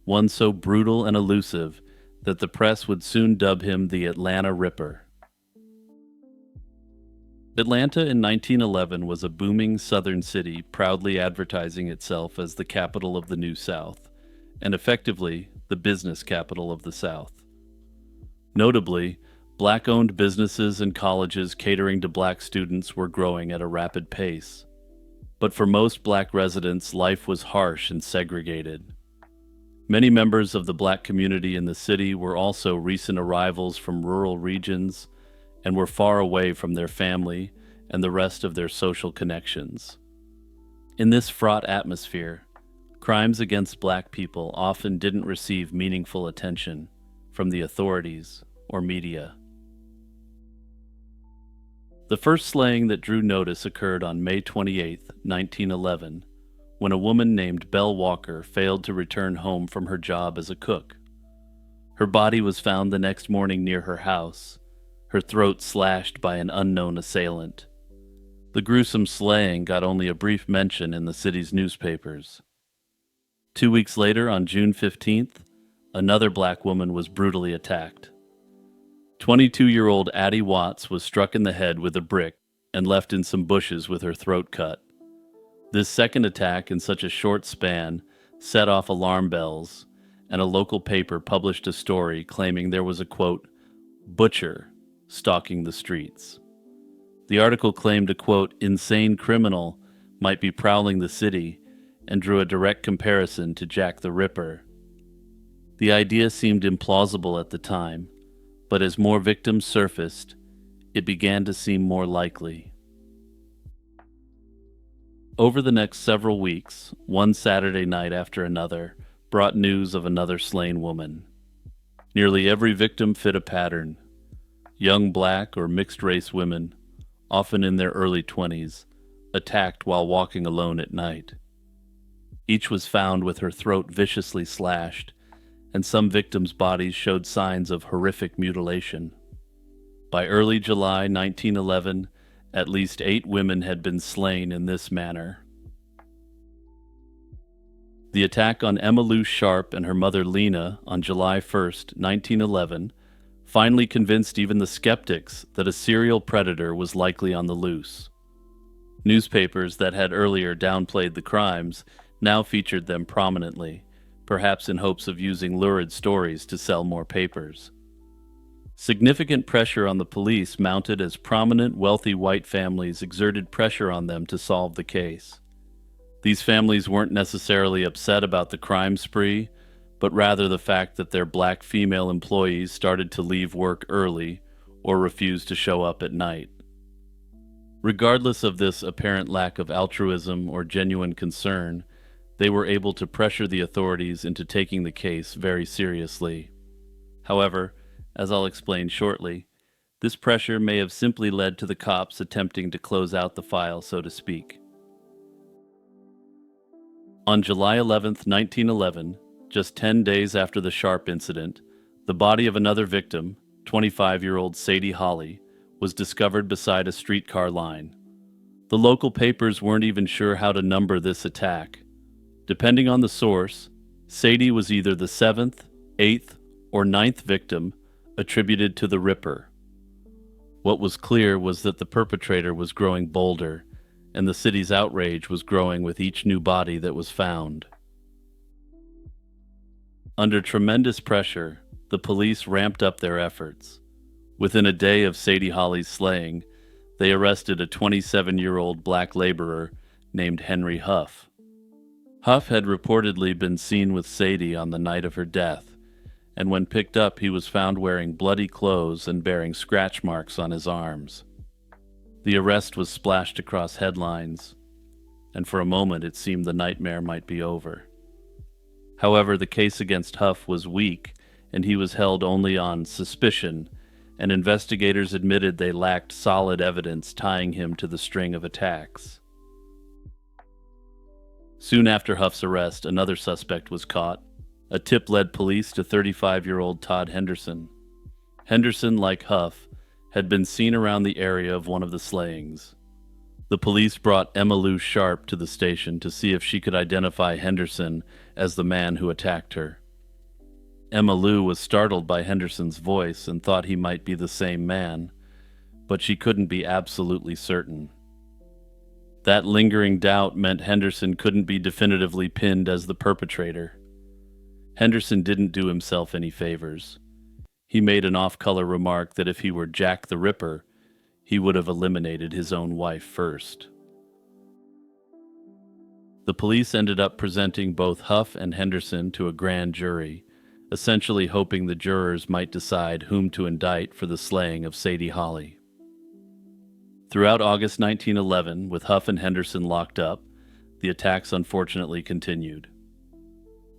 one so brutal and elusive that the press would soon dub him the Atlanta Ripper. Atlanta in 1911 was a booming southern city proudly advertising itself as the capital of the New South, and effectively the business capital of the South. Notably, black-owned businesses and colleges catering to black students were growing at a rapid pace. But for most black residents, life was harsh and segregated. Many members of the black community in the city were also recent arrivals from rural regions and were far away from their family and the rest of their social connections. In this fraught atmosphere, crimes against black people often didn't receive meaningful attention from the authorities or media. The first slaying that drew notice occurred on May 28, 1911, when a woman named Belle Walker failed to return home from her job as a cook. Her body was found the next morning near her house, her throat slashed by an unknown assailant. The gruesome slaying got only a brief mention in the city's newspapers. 2 weeks later, on June 15th, another black woman was brutally attacked. 22-year-old Addie Watts was struck in the head with a brick and left in some bushes with her throat cut. This second attack in such a short span set off alarm bells, and a local paper published a story claiming there was a, quote, butcher stalking the streets. The article claimed a, quote, insane criminal might be prowling the city and drew a direct comparison to Jack the Ripper. The idea seemed implausible at the time, but as more victims surfaced, it began to seem more likely. Over the next several weeks, one Saturday night after another brought news of another slain woman. Nearly every victim fit a pattern. Young black or mixed-race women, often in their early 20s, attacked while walking alone at night. Each was found with her throat viciously slashed, and some victims' bodies showed signs of horrific mutilation. By early July 1911, at least 8 women had been slain in this manner. The attack on Emma Lou Sharp and her mother Lena on July 1st, 1911, finally convinced even the skeptics that a serial predator was likely on the loose. Newspapers that had earlier downplayed the crimes now featured them prominently, perhaps in hopes of using lurid stories to sell more papers. Significant pressure on the police mounted as prominent, wealthy white families exerted pressure on them to solve the case. These families weren't necessarily upset about the crime spree, but rather the fact that their black female employees started to leave work early or refused to show up at night. Regardless of this apparent lack of altruism or genuine concern, they were able to pressure the authorities into taking the case very seriously. However, as I'll explain shortly, this pressure may have simply led to the cops attempting to close out the file, so to speak. On July 11, 1911, just 10 days after the Sharp incident, the body of another victim, 25-year-old Sadie Holly, was discovered beside a streetcar line. The local papers weren't even sure how to number this attack. Depending on the source, Sadie was either the 7th, 8th, or 9th victim attributed to the Ripper. What was clear was that the perpetrator was growing bolder, and the city's outrage was growing with each new body that was found. Under tremendous pressure, the police ramped up their efforts. Within a day of Sadie Holly's slaying, they arrested a 27-year-old black laborer named Henry Huff. Huff had reportedly been seen with Sadie on the night of her death, and when picked up he was found wearing bloody clothes and bearing scratch marks on his arms. The arrest was splashed across headlines, and for a moment it seemed the nightmare might be over. However, the case against Huff was weak, and he was held only on suspicion, and investigators admitted they lacked solid evidence tying him to the string of attacks. Soon after Huff's arrest, another suspect was caught. A tip led police to 35-year-old Todd Henderson. Henderson, like Huff, had been seen around the area of one of the slayings. The police brought Emma Lou Sharp to the station to see if she could identify Henderson as the man who attacked her. Emma Lou was startled by Henderson's voice and thought he might be the same man, but she couldn't be absolutely certain. That lingering doubt meant Henderson couldn't be definitively pinned as the perpetrator. Henderson didn't do himself any favors. He made an off-color remark that if he were Jack the Ripper, he would have eliminated his own wife first. The police ended up presenting both Huff and Henderson to a grand jury, essentially hoping the jurors might decide whom to indict for the slaying of Sadie Holly. Throughout August 1911, with Huff and Henderson locked up, the attacks unfortunately continued.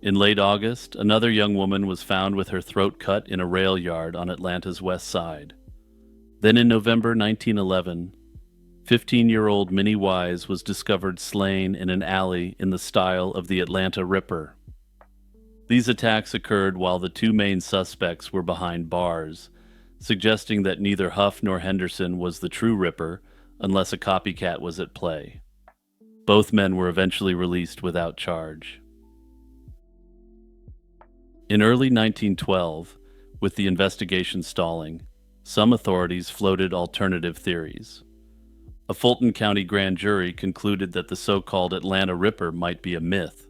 In late August, another young woman was found with her throat cut in a rail yard on Atlanta's west side. Then in November 1911, 15-year-old Minnie Wise was discovered slain in an alley in the style of the Atlanta Ripper. These attacks occurred while the two main suspects were behind bars, suggesting that neither Huff nor Henderson was the true Ripper unless a copycat was at play. Both men were eventually released without charge. In early 1912, with the investigation stalling, some authorities floated alternative theories. A Fulton County grand jury concluded that the so-called Atlanta Ripper might be a myth.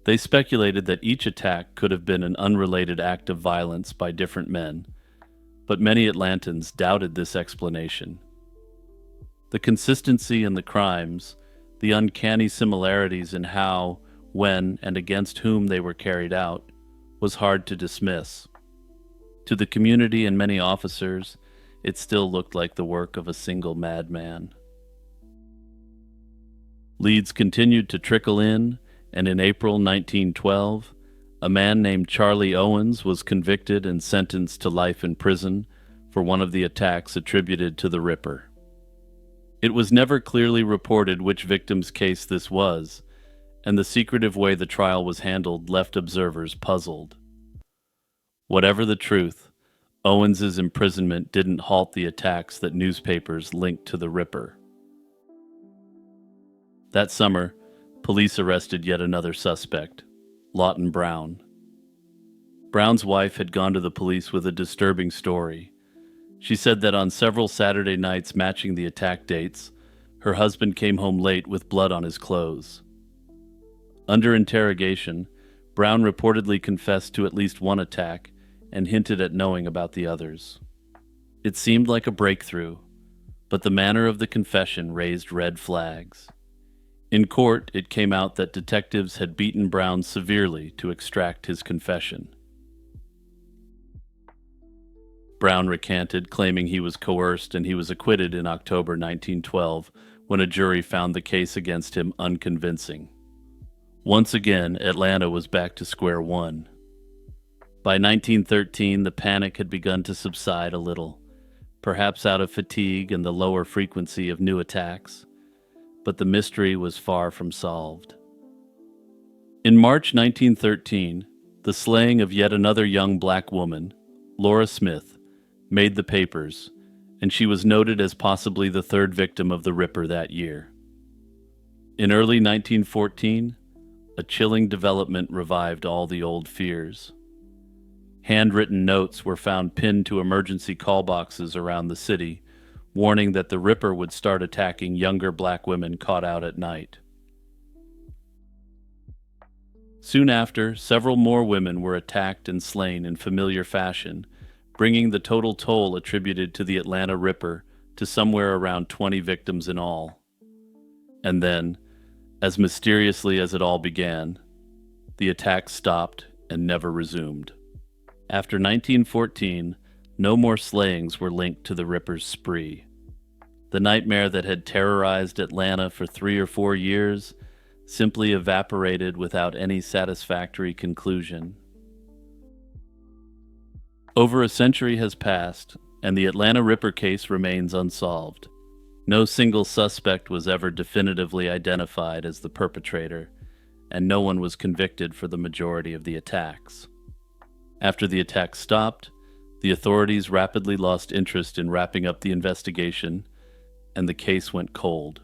They speculated that each attack could have been an unrelated act of violence by different men, but many Atlantans doubted this explanation. The consistency in the crimes, the uncanny similarities in how, when, and against whom they were carried out, was hard to dismiss. To the community and many officers, it still looked like the work of a single madman. Leads continued to trickle in, and in April 1912, a man named Charlie Owens was convicted and sentenced to life in prison for one of the attacks attributed to the Ripper. It was never clearly reported which victim's case this was, and the secretive way the trial was handled left observers puzzled. Whatever the truth, Owens's imprisonment didn't halt the attacks that newspapers linked to the Ripper. That summer, police arrested yet another suspect, Lawton Brown. Brown's wife had gone to the police with a disturbing story. She said that on several Saturday nights matching the attack dates, her husband came home late with blood on his clothes. Under interrogation, Brown reportedly confessed to at least one attack and hinted at knowing about the others. It seemed like a breakthrough, but the manner of the confession raised red flags. In court, it came out that detectives had beaten Brown severely to extract his confession. Brown recanted, claiming he was coerced, and he was acquitted in October 1912 when a jury found the case against him unconvincing. Once again, Atlanta was back to square one. By 1913, the panic had begun to subside a little, perhaps out of fatigue and the lower frequency of new attacks, but the mystery was far from solved. In March 1913, the slaying of yet another young black woman, Laura Smith, made the papers, and she was noted as possibly the third victim of the Ripper that year. In early 1914, a chilling development revived all the old fears. Handwritten notes were found pinned to emergency call boxes around the city, warning that the Ripper would start attacking younger black women caught out at night. Soon after, several more women were attacked and slain in familiar fashion, bringing the total toll attributed to the Atlanta Ripper to somewhere around 20 victims in all. And then, as mysteriously as it all began, the attack stopped and never resumed. After 1914, no more slayings were linked to the Ripper's spree. The nightmare that had terrorized Atlanta for 3 or 4 years simply evaporated without any satisfactory conclusion. Over a century has passed, and the Atlanta Ripper case remains unsolved. No single suspect was ever definitively identified as the perpetrator, and no one was convicted for the majority of the attacks. After the attack stopped, the authorities rapidly lost interest in wrapping up the investigation, and the case went cold.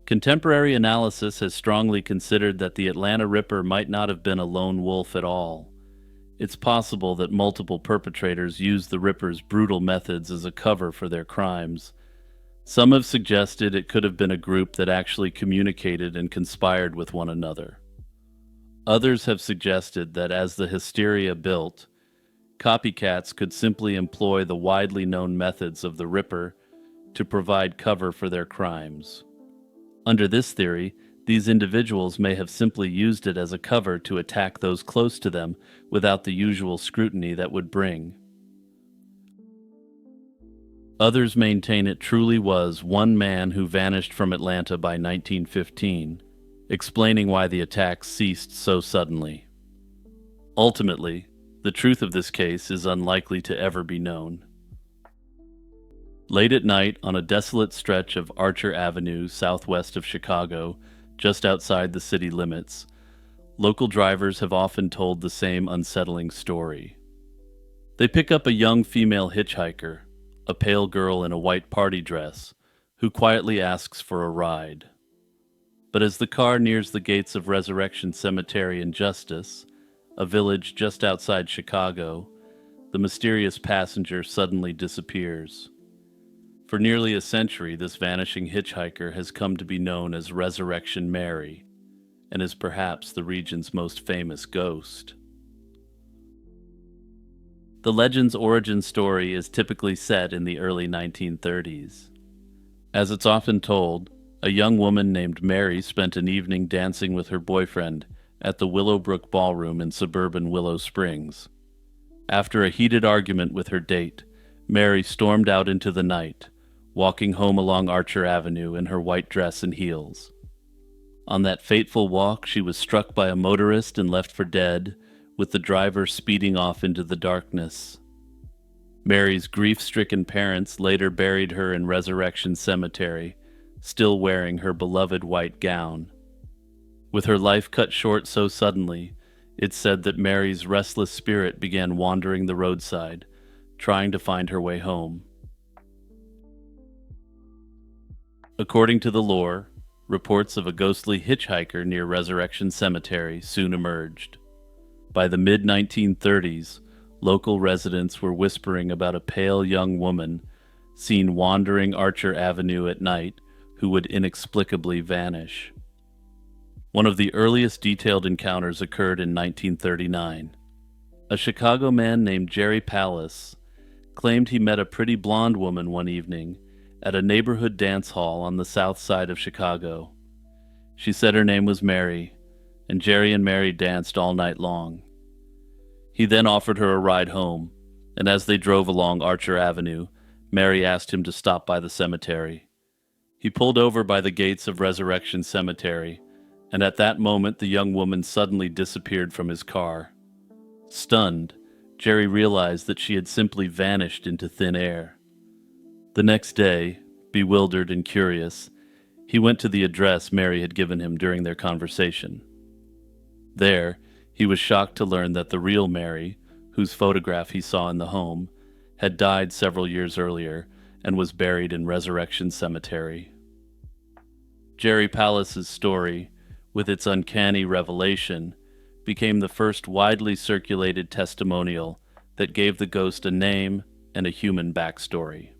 Contemporary analysis has strongly considered that the Atlanta Ripper might not have been a lone wolf at all. It's possible that multiple perpetrators used the Ripper's brutal methods as a cover for their crimes. Some have suggested it could have been a group that actually communicated and conspired with one another. Others have suggested that as the hysteria built, copycats could simply employ the widely known methods of the Ripper to provide cover for their crimes. Under this theory, these individuals may have simply used it as a cover to attack those close to them without the usual scrutiny that would bring. Others maintain it truly was one man who vanished from Atlanta by 1915, explaining why the attacks ceased so suddenly. Ultimately, the truth of this case is unlikely to ever be known. Late at night, on a desolate stretch of Archer Avenue southwest of Chicago, just outside the city limits, local drivers have often told the same unsettling story. They pick up a young female hitchhiker, a pale girl in a white party dress, who quietly asks for a ride. But as the car nears the gates of Resurrection Cemetery in Justice, a village just outside Chicago, the mysterious passenger suddenly disappears. For nearly a century, this vanishing hitchhiker has come to be known as Resurrection Mary, and is perhaps the region's most famous ghost. The legend's origin story is typically set in the early 1930s. As it's often told, a young woman named Mary spent an evening dancing with her boyfriend at the Willowbrook Ballroom in suburban Willow Springs. After a heated argument with her date, Mary stormed out into the night, walking home along Archer Avenue in her white dress and heels. On that fateful walk, she was struck by a motorist and left for dead, with the driver speeding off into the darkness. Mary's grief-stricken parents later buried her in Resurrection Cemetery, still wearing her beloved white gown. With her life cut short so suddenly, it's said that Mary's restless spirit began wandering the roadside, trying to find her way home. According to the lore, reports of a ghostly hitchhiker near Resurrection Cemetery soon emerged. By the mid-1930s, local residents were whispering about a pale young woman seen wandering Archer Avenue at night who would inexplicably vanish. One of the earliest detailed encounters occurred in 1939. A Chicago man named Jerry Pallas claimed he met a pretty blonde woman one evening at a neighborhood dance hall on the south side of Chicago. She said her name was Mary, and Jerry and Mary danced all night long. He then offered her a ride home, and as they drove along Archer Avenue, Mary asked him to stop by the cemetery. He pulled over by the gates of Resurrection Cemetery, and at that moment the young woman suddenly disappeared from his car. Stunned, Jerry realized that she had simply vanished into thin air. The next day, bewildered and curious, he went to the address Mary had given him during their conversation. There, he was shocked to learn that the real Mary, whose photograph he saw in the home, had died several years earlier and was buried in Resurrection Cemetery. Jerry Pallas's story, with its uncanny revelation, became the first widely circulated testimonial that gave the ghost a name and a human backstory.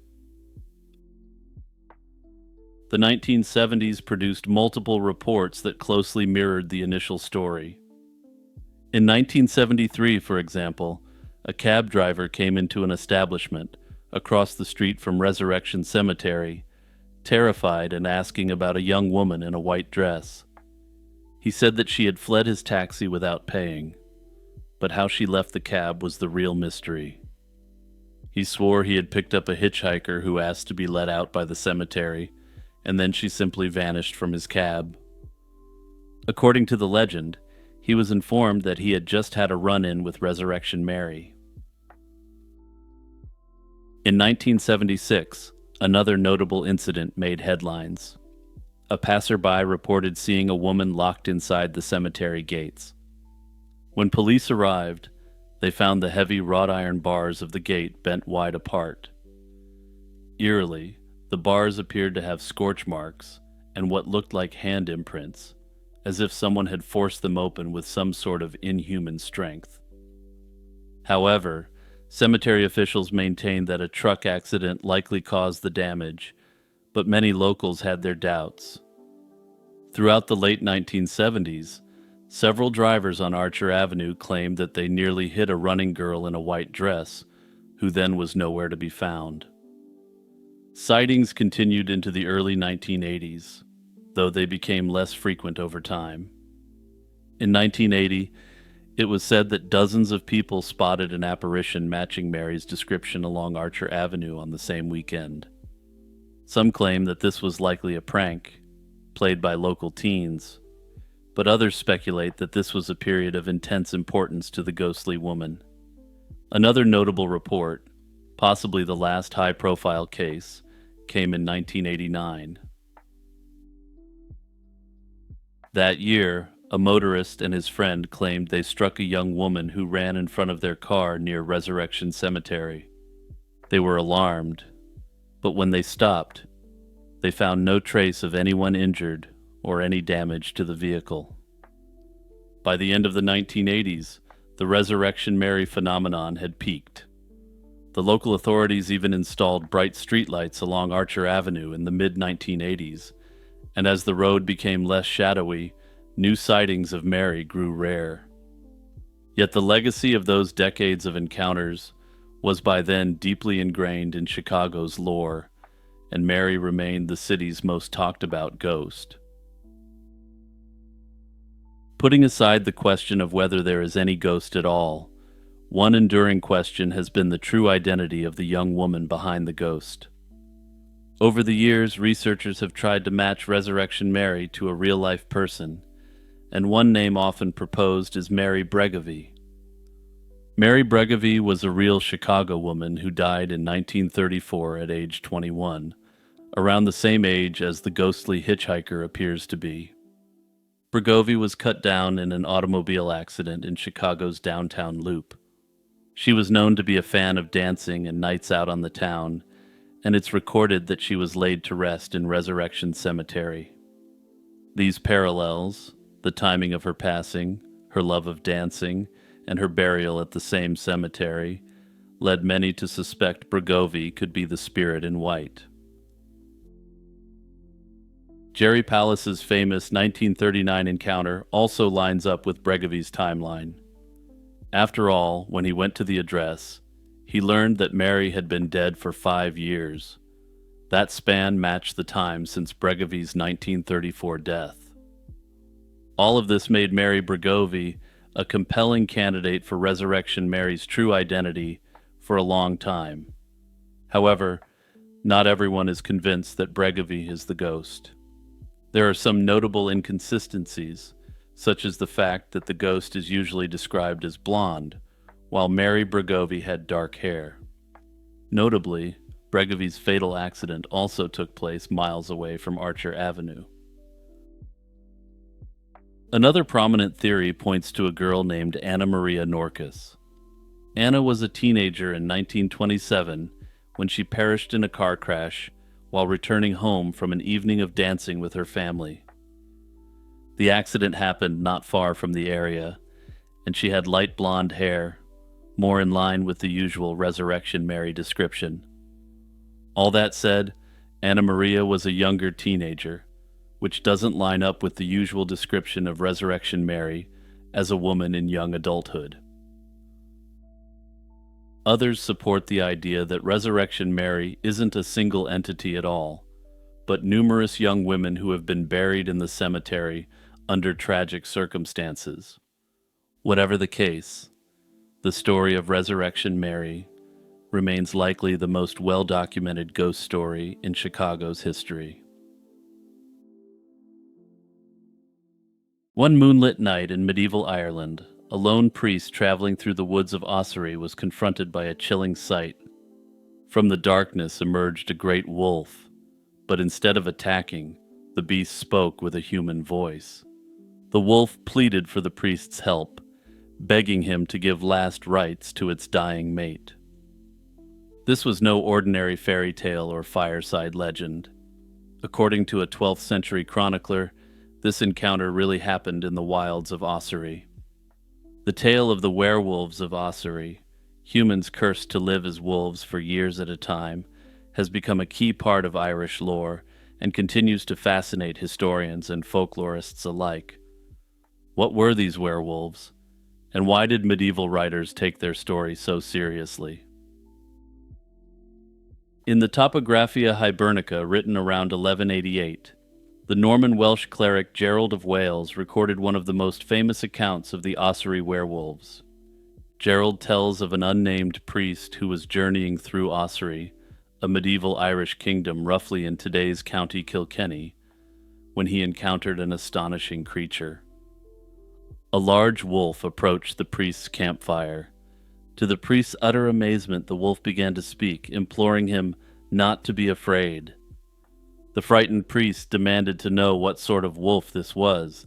The 1970s produced multiple reports that closely mirrored the initial story. In 1973, for example, a cab driver came into an establishment across the street from Resurrection Cemetery, terrified and asking about a young woman in a white dress. He said that she had fled his taxi without paying, but how she left the cab was the real mystery. He swore he had picked up a hitchhiker who asked to be let out by the cemetery, and then she simply vanished from his cab. According to the legend, he was informed that he had just had a run-in with Resurrection Mary. In 1976, another notable incident made headlines. A passerby reported seeing a woman locked inside the cemetery gates. When police arrived, they found the heavy wrought iron bars of the gate bent wide apart. Eerily, the bars appeared to have scorch marks and what looked like hand imprints, as if someone had forced them open with some sort of inhuman strength. However, cemetery officials maintained that a truck accident likely caused the damage, but many locals had their doubts. Throughout the late 1970s, several drivers on Archer Avenue claimed that they nearly hit a running girl in a white dress, who then was nowhere to be found. Sightings continued into the early 1980s, though they became less frequent over time. In 1980, it was said that dozens of people spotted an apparition matching Mary's description along Archer Avenue on the same weekend. Some claim that this was likely a prank, played by local teens, but others speculate that this was a period of intense importance to the ghostly woman. Another notable report, possibly the last high-profile case, came in 1989. That year, a motorist and his friend claimed they struck a young woman who ran in front of their car near Resurrection Cemetery. They were alarmed, but when they stopped, they found no trace of anyone injured or any damage to the vehicle. By the end of the 1980s, the Resurrection Mary phenomenon had peaked. The local authorities even installed bright streetlights along Archer Avenue in the mid-1980s, and as the road became less shadowy, new sightings of Mary grew rare. Yet the legacy of those decades of encounters was by then deeply ingrained in Chicago's lore, and Mary remained the city's most talked-about ghost. Putting aside the question of whether there is any ghost at all, one enduring question has been the true identity of the young woman behind the ghost. Over the years, researchers have tried to match Resurrection Mary to a real-life person, and one name often proposed is Mary Bregovy. Mary Bregovy was a real Chicago woman who died in 1934 at age 21, around the same age as the ghostly hitchhiker appears to be. Bregovy was cut down in an automobile accident in Chicago's downtown loop. She was known to be a fan of dancing and nights out on the town, and it's recorded that she was laid to rest in Resurrection Cemetery. These parallels, the timing of her passing, her love of dancing, and her burial at the same cemetery, led many to suspect Bregovy could be the spirit in white. Jerry Pallas's famous 1939 encounter also lines up with Bregovy's timeline. After all, when he went to the address, he learned that Mary had been dead for 5 years. That span matched the time since Bregovy's 1934 death. All of this made Mary Bregovy a compelling candidate for Resurrection Mary's true identity for a long time. However, not everyone is convinced that Bregovy is the ghost. There are some notable inconsistencies, such as the fact that the ghost is usually described as blonde, while Mary Bregovy had dark hair. Notably, Bregovy's fatal accident also took place miles away from Archer Avenue. Another prominent theory points to a girl named Anna Maria Norkus. Anna was a teenager in 1927 when she perished in a car crash while returning home from an evening of dancing with her family. The accident happened not far from the area, and she had light blonde hair, more in line with the usual Resurrection Mary description. All that said, Anna Maria was a younger teenager, which doesn't line up with the usual description of Resurrection Mary as a woman in young adulthood. Others support the idea that Resurrection Mary isn't a single entity at all, but numerous young women who have been buried in the cemetery under tragic circumstances. Whatever the case, the story of Resurrection Mary remains likely the most well-documented ghost story in Chicago's history. One moonlit night in medieval Ireland, a lone priest traveling through the woods of Ossory was confronted by a chilling sight. From the darkness emerged a great wolf, but instead of attacking, the beast spoke with a human voice. The wolf pleaded for the priest's help, begging him to give last rites to its dying mate. This was no ordinary fairy tale or fireside legend. According to a 12th century chronicler, this encounter really happened in the wilds of Ossory. The tale of the werewolves of Ossory, humans cursed to live as wolves for years at a time, has become a key part of Irish lore and continues to fascinate historians and folklorists alike. What were these werewolves, and why did medieval writers take their story so seriously? In the Topographia Hibernica, written around 1188, the Norman Welsh cleric Gerald of Wales recorded one of the most famous accounts of the Ossory werewolves. Gerald tells of an unnamed priest who was journeying through Ossory, a medieval Irish kingdom roughly in today's County Kilkenny, when he encountered an astonishing creature. A large wolf approached the priest's campfire. To the priest's utter amazement, the wolf began to speak, imploring him not to be afraid. The frightened priest demanded to know what sort of wolf this was,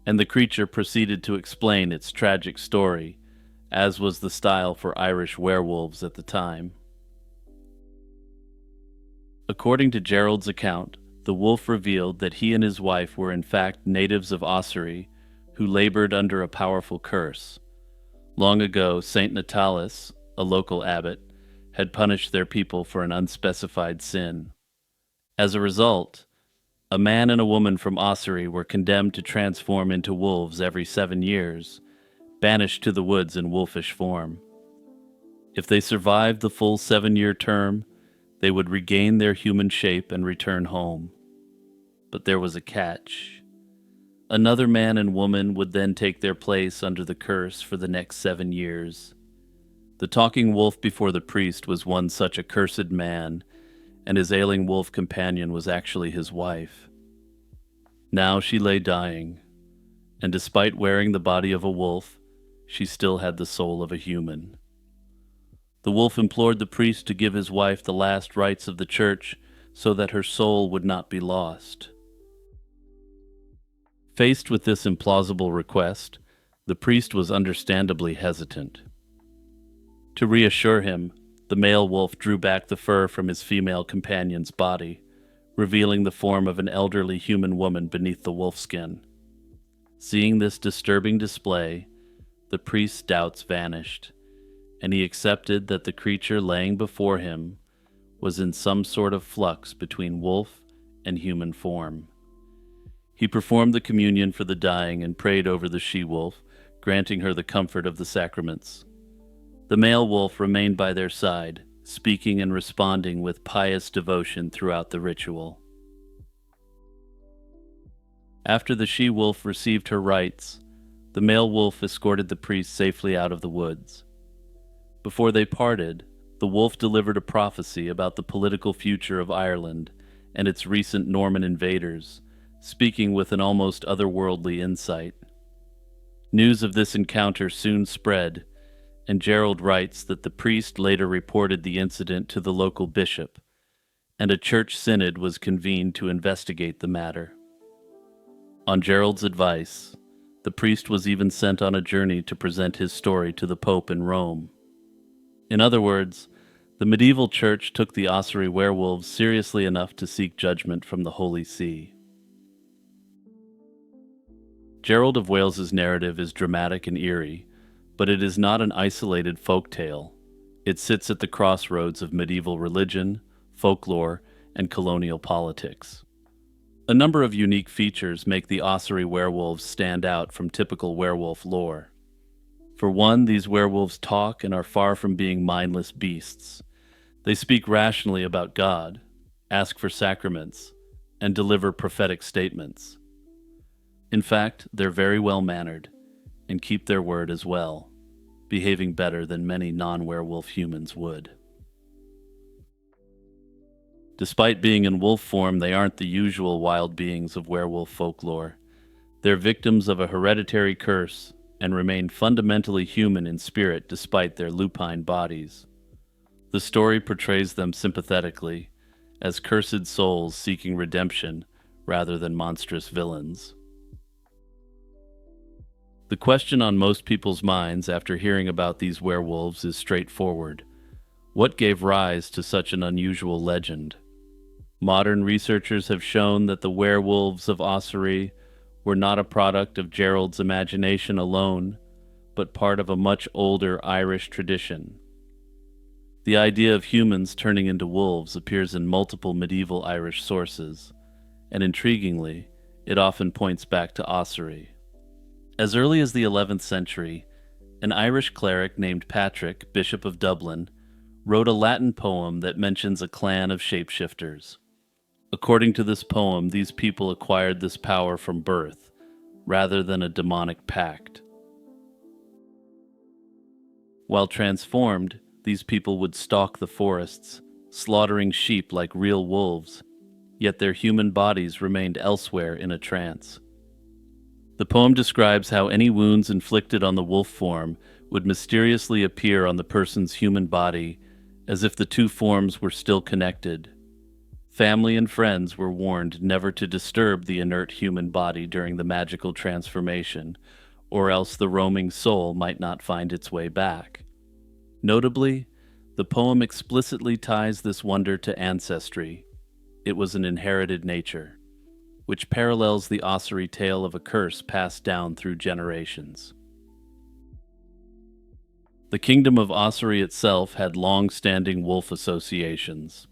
and the creature proceeded to explain its tragic story, as was the style for Irish werewolves at the time. According to Gerald's account, the wolf revealed that he and his wife were in fact natives of Ossory, who labored under a powerful curse. Long ago, Saint Natalis, a local abbot, had punished their people for an unspecified sin. As a result, a man and a woman from Ossory were condemned to transform into wolves every 7 years, banished to the woods in wolfish form. If they survived the full 7-year term, they would regain their human shape and return home. But there was a catch. Another man and woman would then take their place under the curse for the next 7 years. The talking wolf before the priest was one such accursed man, and his ailing wolf companion was actually his wife. Now she lay dying, and despite wearing the body of a wolf, she still had the soul of a human. The wolf implored the priest to give his wife the last rites of the church so that her soul would not be lost. Faced with this implausible request, the priest was understandably hesitant. To reassure him, the male wolf drew back the fur from his female companion's body, revealing the form of an elderly human woman beneath the wolfskin. Seeing this disturbing display, the priest's doubts vanished, and he accepted that the creature laying before him was in some sort of flux between wolf and human form. He performed the communion for the dying and prayed over the she-wolf, granting her the comfort of the sacraments. The male wolf remained by their side, speaking and responding with pious devotion throughout the ritual. After the she-wolf received her rites, the male wolf escorted the priest safely out of the woods. Before they parted, the wolf delivered a prophecy about the political future of Ireland and its recent Norman invaders, speaking with an almost otherworldly insight. News of this encounter soon spread, and Gerald writes that the priest later reported the incident to the local bishop, and a church synod was convened to investigate the matter. On Gerald's advice, the priest was even sent on a journey to present his story to the Pope in Rome. In other words, the medieval church took the Ossory werewolves seriously enough to seek judgment from the Holy See. Gerald of Wales's narrative is dramatic and eerie, But it is not an isolated folk tale. It sits at the crossroads of medieval religion, folklore, and colonial politics. A number of unique features make the Ossery werewolves stand out from typical werewolf lore. For one, these werewolves talk and are far from being mindless beasts. They speak rationally about God, ask for sacraments, and deliver prophetic statements. In fact, they're very well-mannered and keep their word as well, behaving better than many non-werewolf humans would. Despite being in wolf form, they aren't the usual wild beings of werewolf folklore. They're victims of a hereditary curse and remain fundamentally human in spirit despite their lupine bodies. The story portrays them sympathetically, as cursed souls seeking redemption rather than monstrous villains. The question on most people's minds after hearing about these werewolves is straightforward. What gave rise to such an unusual legend? Modern researchers have shown that the werewolves of Ossery were not a product of Gerald's imagination alone, but part of a much older Irish tradition. The idea of humans turning into wolves appears in multiple medieval Irish sources, and intriguingly, it often points back to Ossery. As early as the 11th century, an Irish cleric named Patrick, Bishop of Dublin, wrote a Latin poem that mentions a clan of shapeshifters. According to this poem, these people acquired this power from birth, rather than a demonic pact. While transformed, these people would stalk the forests, slaughtering sheep like real wolves, yet their human bodies remained elsewhere in a trance. The poem describes how any wounds inflicted on the wolf form would mysteriously appear on the person's human body, as if the two forms were still connected. Family and friends were warned never to disturb the inert human body during the magical transformation, or else the roaming soul might not find its way back. Notably, the poem explicitly ties this wonder to ancestry. It was an inherited nature, which parallels the Ossery tale of a curse passed down through generations. The kingdom of Ossery itself had long-standing wolf associations.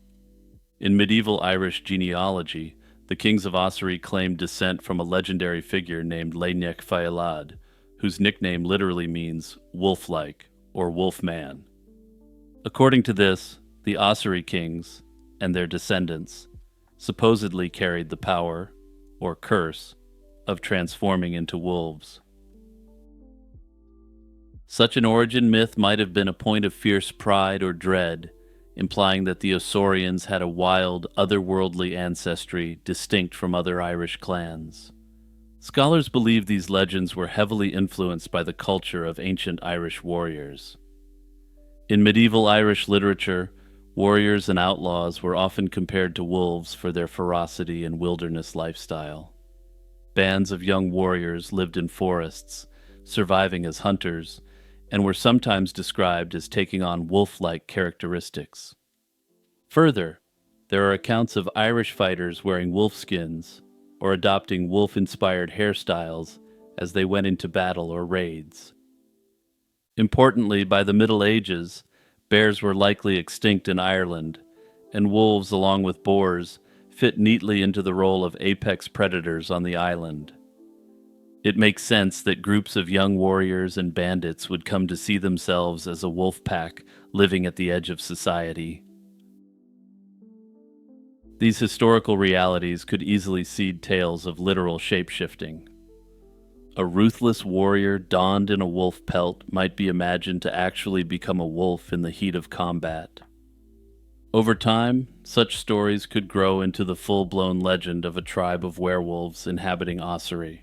In medieval Irish genealogy, the kings of Ossery claimed descent from a legendary figure named Leanech Faelad, whose nickname literally means wolf-like or wolf-man. According to this, the Ossery kings and their descendants supposedly carried the power, or curse, of transforming into wolves. Such an origin myth might have been a point of fierce pride or dread, implying that the Osorians had a wild, otherworldly ancestry distinct from other Irish clans. Scholars believe these legends were heavily influenced by the culture of ancient Irish warriors. In medieval Irish literature, warriors and outlaws were often compared to wolves for their ferocity and wilderness lifestyle. Bands of young warriors lived in forests, surviving as hunters, and were sometimes described as taking on wolf-like characteristics. Further, there are accounts of Irish fighters wearing wolf skins or adopting wolf-inspired hairstyles as they went into battle or raids. Importantly, by the Middle Ages, bears were likely extinct in Ireland, and wolves, along with boars, fit neatly into the role of apex predators on the island. It makes sense that groups of young warriors and bandits would come to see themselves as a wolf pack living at the edge of society. These historical realities could easily seed tales of literal shapeshifting. A ruthless warrior donned in a wolf pelt might be imagined to actually become a wolf in the heat of combat. Over time, such stories could grow into the full-blown legend of a tribe of werewolves inhabiting Ossery.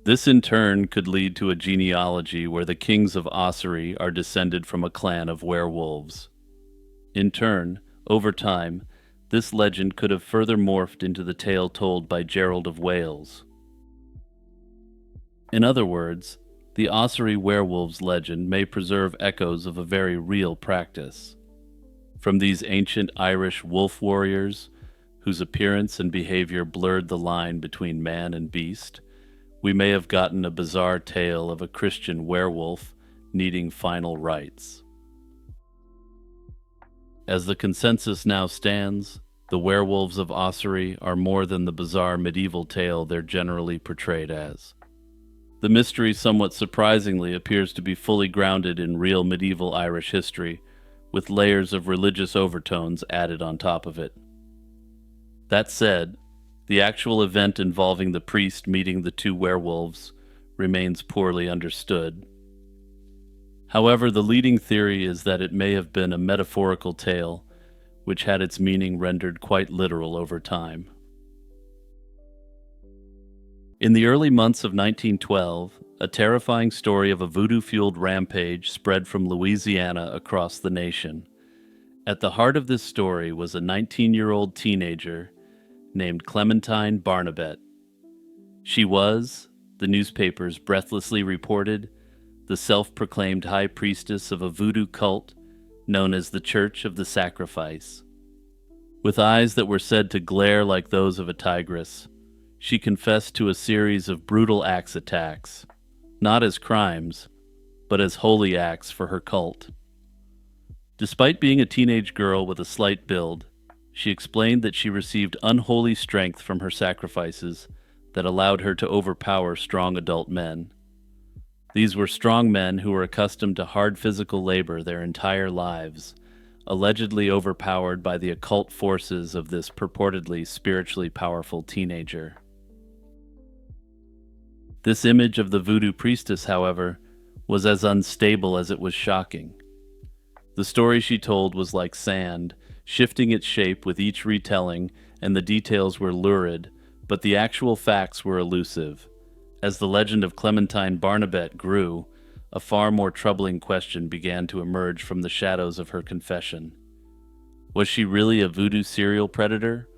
This in turn could lead to a genealogy where the kings of Ossery are descended from a clan of werewolves. In turn, over time, this legend could have further morphed into the tale told by Gerald of Wales. In other words, the Ossery werewolves legend may preserve echoes of a very real practice. From these ancient Irish wolf warriors, whose appearance and behavior blurred the line between man and beast, we may have gotten a bizarre tale of a Christian werewolf needing final rites. As the consensus now stands, the werewolves of Ossory are more than the bizarre medieval tale they're generally portrayed as. The mystery, somewhat surprisingly, appears to be fully grounded in real medieval Irish history, with layers of religious overtones added on top of it. That said, the actual event involving the priest meeting the two werewolves remains poorly understood. However, the leading theory is that it may have been a metaphorical tale, which had its meaning rendered quite literal over time. In the early months of 1912, a terrifying story of a voodoo-fueled rampage spread from Louisiana across the nation. At the heart of this story was a 19-year-old teenager named Clementine Barnabette. She was, the newspapers breathlessly reported, the self-proclaimed high priestess of a voodoo cult known as the Church of the Sacrifice. With eyes that were said to glare like those of a tigress, she confessed to a series of brutal axe attacks, not as crimes, but as holy acts for her cult. Despite being a teenage girl with a slight build, she explained that she received unholy strength from her sacrifices that allowed her to overpower strong adult men. These were strong men who were accustomed to hard physical labor their entire lives, allegedly overpowered by the occult forces of this purportedly spiritually powerful teenager. This image of the voodoo priestess, however, was as unstable as it was shocking. The story she told was like sand, shifting its shape with each retelling, and the details were lurid, but the actual facts were elusive. As the legend of Clementine Barnabette grew, a far more troubling question began to emerge from the shadows of her confession. Was she really a voodoo serial predator?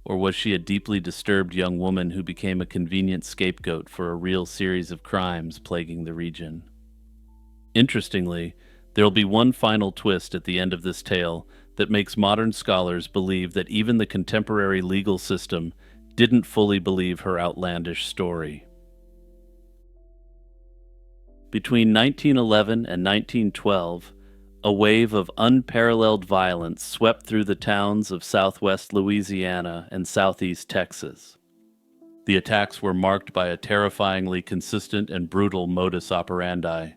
Or was she a deeply disturbed young woman who became a convenient scapegoat for a real series of crimes plaguing the region? Interestingly, there'll be one final twist at the end of this tale that makes modern scholars believe that even the contemporary legal system didn't fully believe her outlandish story. Between 1911 and 1912, a wave of unparalleled violence swept through the towns of southwest Louisiana and southeast Texas. The attacks were marked by a terrifyingly consistent and brutal modus operandi.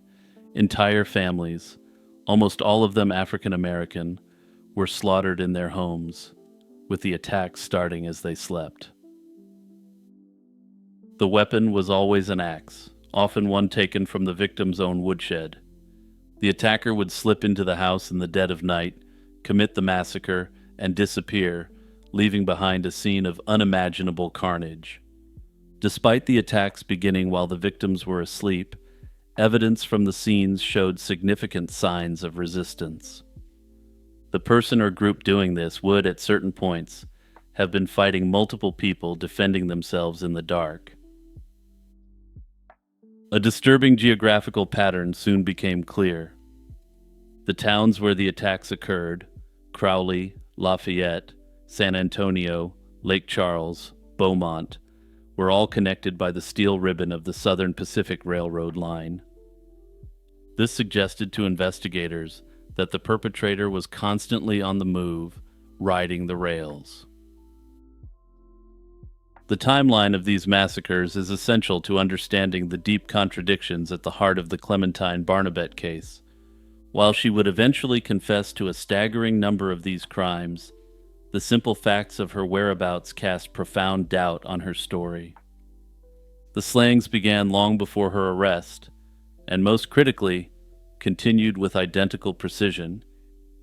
Entire families, almost all of them African American, were slaughtered in their homes, with the attacks starting as they slept. The weapon was always an axe, often one taken from the victim's own woodshed. The attacker would slip into the house in the dead of night, commit the massacre, and disappear, leaving behind a scene of unimaginable carnage. Despite the attacks beginning while the victims were asleep, evidence from the scenes showed significant signs of resistance. The person or group doing this would, at certain points, have been fighting multiple people defending themselves in the dark. A disturbing geographical pattern soon became clear. The towns where the attacks occurred, Crowley, Lafayette, San Antonio, Lake Charles, Beaumont, were all connected by the steel ribbon of the Southern Pacific Railroad line. This suggested to investigators that the perpetrator was constantly on the move, riding the rails. The timeline of these massacres is essential to understanding the deep contradictions at the heart of the Clementine Barnabette case. While she would eventually confess to a staggering number of these crimes, the simple facts of her whereabouts cast profound doubt on her story. The slayings began long before her arrest, and most critically, continued with identical precision,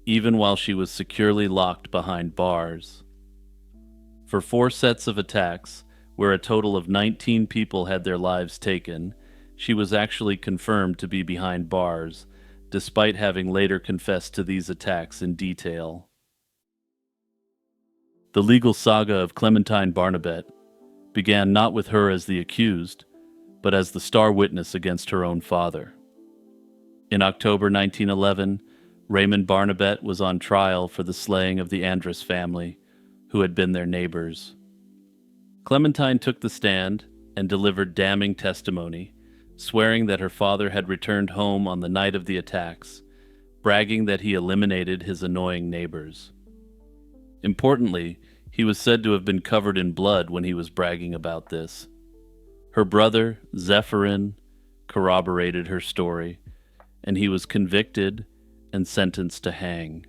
even while she was securely locked behind bars. For 4 sets of attacks, where a total of 19 people had their lives taken, she was actually confirmed to be behind bars, despite having later confessed to these attacks in detail. The legal saga of Clementine Barnabette began not with her as the accused, but as the star witness against her own father. In October 1911, Raymond Barnabette was on trial for the slaying of the Andrus family, who had been their neighbors. Clementine took the stand and delivered damning testimony, swearing that her father had returned home on the night of the attacks, bragging that he eliminated his annoying neighbors. Importantly, he was said to have been covered in blood when he was bragging about this. Her brother, Zephyrin, corroborated her story, and he was convicted and sentenced to hang.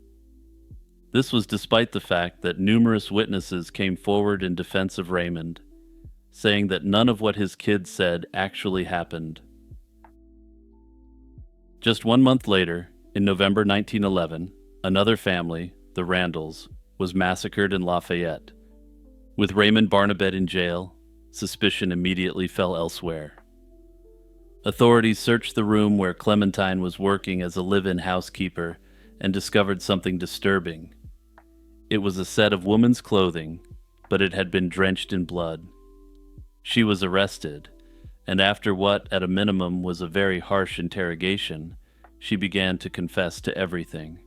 This was despite the fact that numerous witnesses came forward in defense of Raymond, saying that none of what his kids said actually happened. Just 1 month later, in November 1911, another family, the Randalls, was massacred in Lafayette. With Raymond Barnabet in jail, suspicion immediately fell elsewhere. Authorities searched the room where Clementine was working as a live-in housekeeper and discovered something disturbing. It was a set of woman's clothing, but it had been drenched in blood. She was arrested, and after what, at a minimum, was a very harsh interrogation, she began to confess to everything.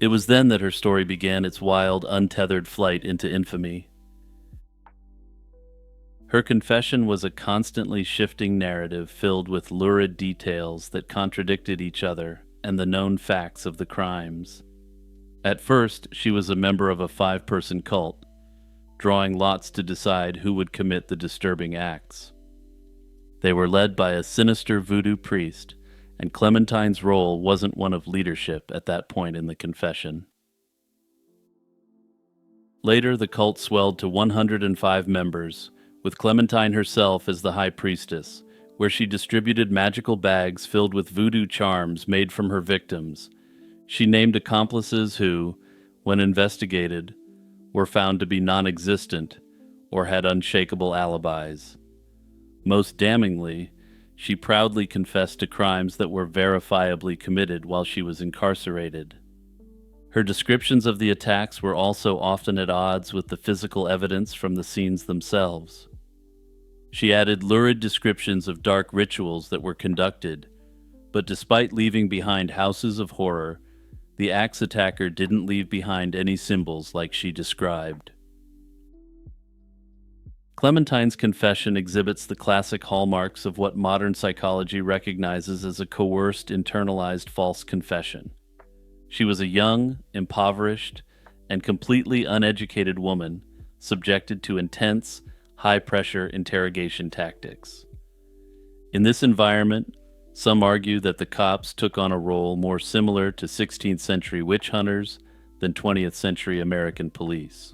It was then that her story began its wild, untethered flight into infamy. Her confession was a constantly shifting narrative filled with lurid details that contradicted each other and the known facts of the crimes. At first, she was a member of a 5-person cult, drawing lots to decide who would commit the disturbing acts. They were led by a sinister voodoo priest, and Clementine's role wasn't one of leadership at that point in the confession. Later, the cult swelled to 105 members, with Clementine herself as the high priestess, where she distributed magical bags filled with voodoo charms made from her victims. She named accomplices who, when investigated, were found to be non-existent or had unshakable alibis. Most damningly, she proudly confessed to crimes that were verifiably committed while she was incarcerated. Her descriptions of the attacks were also often at odds with the physical evidence from the scenes themselves. She added lurid descriptions of dark rituals that were conducted, but despite leaving behind houses of horror, the axe attacker didn't leave behind any symbols like she described. Clementine's confession exhibits the classic hallmarks of what modern psychology recognizes as a coerced, internalized false confession. She was a young, impoverished, and completely uneducated woman subjected to intense, high-pressure interrogation tactics. In this environment, some argue that the cops took on a role more similar to 16th century witch hunters than 20th century American police.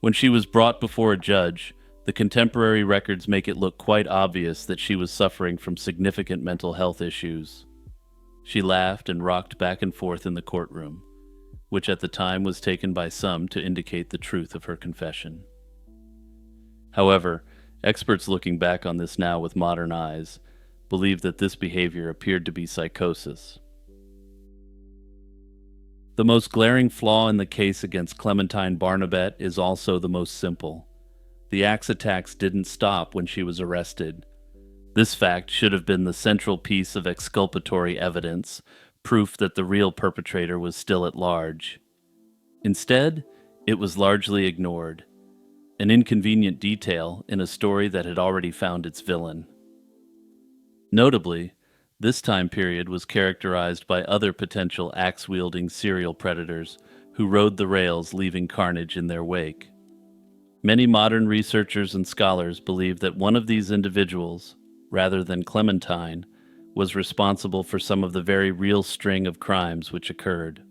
When she was brought before a judge, the contemporary records make it look quite obvious that she was suffering from significant mental health issues. She laughed and rocked back and forth in the courtroom, which at the time was taken by some to indicate the truth of her confession. However, experts looking back on this now with modern eyes believe that this behavior appeared to be psychosis. The most glaring flaw in the case against Clementine Barnabet is also the most simple. The axe attacks didn't stop when she was arrested. This fact should have been the central piece of exculpatory evidence, proof that the real perpetrator was still at large. Instead, it was largely ignored, an inconvenient detail in a story that had already found its villain. Notably, this time period was characterized by other potential axe-wielding serial predators who rode the rails, leaving carnage in their wake. Many modern researchers and scholars believe that one of these individuals, rather than Clementine, was responsible for some of the very real string of crimes which occurred.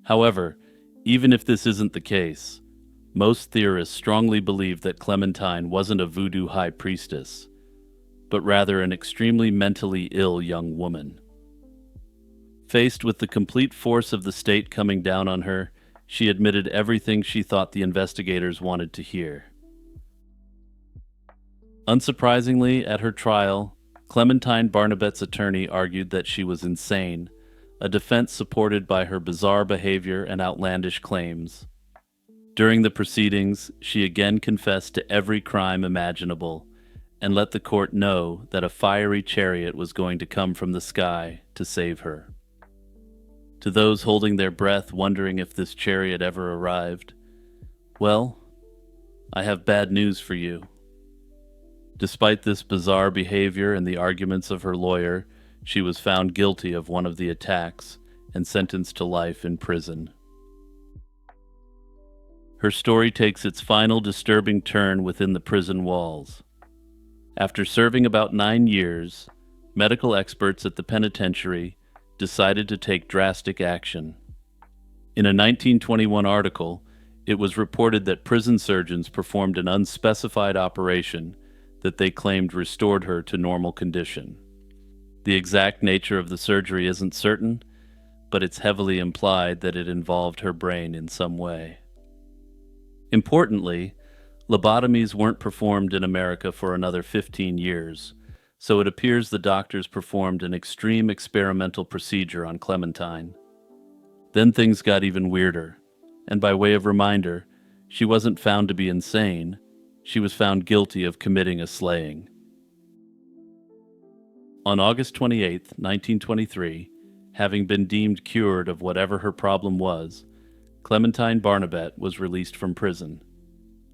However, even if this isn't the case, most theorists strongly believe that Clementine wasn't a voodoo high priestess, but rather an extremely mentally ill young woman. Faced with the complete force of the state coming down on her, she admitted everything she thought the investigators wanted to hear. Unsurprisingly, at her trial, Clementine Barnabet's attorney argued that she was insane, a defense supported by her bizarre behavior and outlandish claims. During the proceedings, she again confessed to every crime imaginable, and let the court know that a fiery chariot was going to come from the sky to save her. To those holding their breath, wondering if this chariot ever arrived, well, I have bad news for you. Despite this bizarre behavior and the arguments of her lawyer, she was found guilty of one of the attacks and sentenced to life in prison. Her story takes its final disturbing turn within the prison walls. After serving about 9 years, medical experts at the penitentiary decided to take drastic action. In a 1921 article, it was reported that prison surgeons performed an unspecified operation that they claimed restored her to normal condition. The exact nature of the surgery isn't certain, but it's heavily implied that it involved her brain in some way. Importantly, lobotomies weren't performed in America for another 15 years, so it appears the doctors performed an extreme experimental procedure on Clementine. Then things got even weirder, and by way of reminder, she wasn't found to be insane, she was found guilty of committing a slaying. On August 28, 1923, having been deemed cured of whatever her problem was, Clementine Barnabet was released from prison.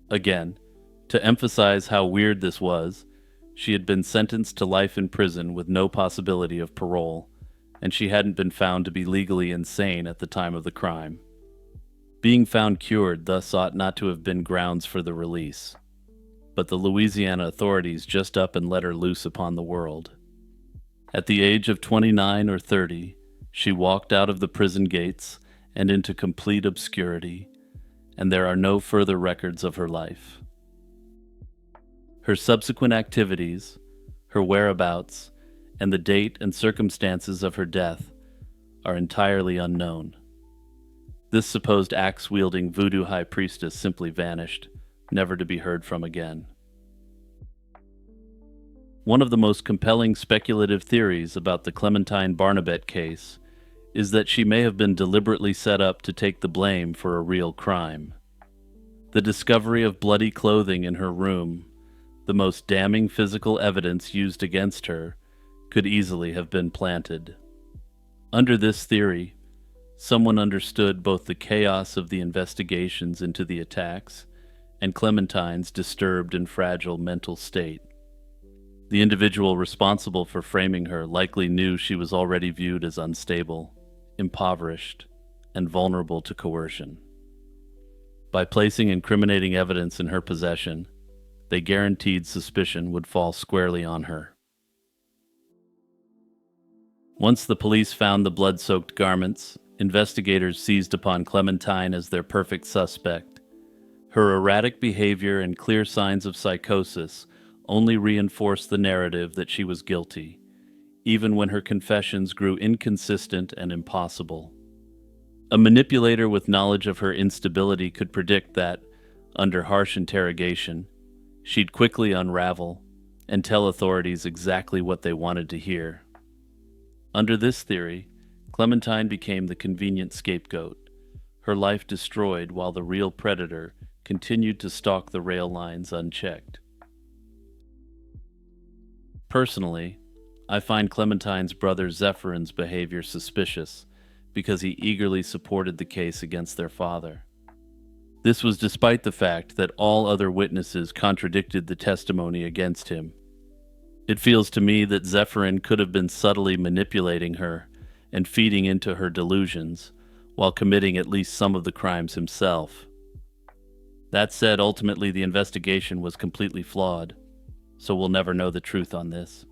Again, to emphasize how weird this was, she had been sentenced to life in prison with no possibility of parole, and she hadn't been found to be legally insane at the time of the crime. Being found cured thus ought not to have been grounds for the release. But the Louisiana authorities just up and let her loose upon the world. At the age of 29 or 30, she walked out of the prison gates and into complete obscurity, and there are no further records of her life. Her subsequent activities, her whereabouts, and the date and circumstances of her death are entirely unknown. This supposed axe-wielding voodoo high priestess simply vanished, never to be heard from again. One of the most compelling speculative theories about the Clementine Barnabet case is that she may have been deliberately set up to take the blame for a real crime. The discovery of bloody clothing in her room, the most damning physical evidence used against her, could easily have been planted. Under this theory, someone understood both the chaos of the investigations into the attacks and Clementine's disturbed and fragile mental state. The individual responsible for framing her likely knew she was already viewed as unstable, impoverished, and vulnerable to coercion. By placing incriminating evidence in her possession, they guaranteed suspicion would fall squarely on her. Once the police found the blood-soaked garments, investigators seized upon Clementine as their perfect suspect. Her erratic behavior and clear signs of psychosis only reinforced the narrative that she was guilty, even when her confessions grew inconsistent and impossible. A manipulator with knowledge of her instability could predict that, under harsh interrogation, she'd quickly unravel and tell authorities exactly what they wanted to hear. Under this theory, Clementine became the convenient scapegoat, her life destroyed while the real predator continued to stalk the rail lines unchecked. Personally, I find Clementine's brother Zephyrin's behavior suspicious because he eagerly supported the case against their father. This was despite the fact that all other witnesses contradicted the testimony against him. It feels to me that Zephyrin could have been subtly manipulating her and feeding into her delusions while committing at least some of the crimes himself. That said, ultimately the investigation was completely flawed, so we'll never know the truth on this.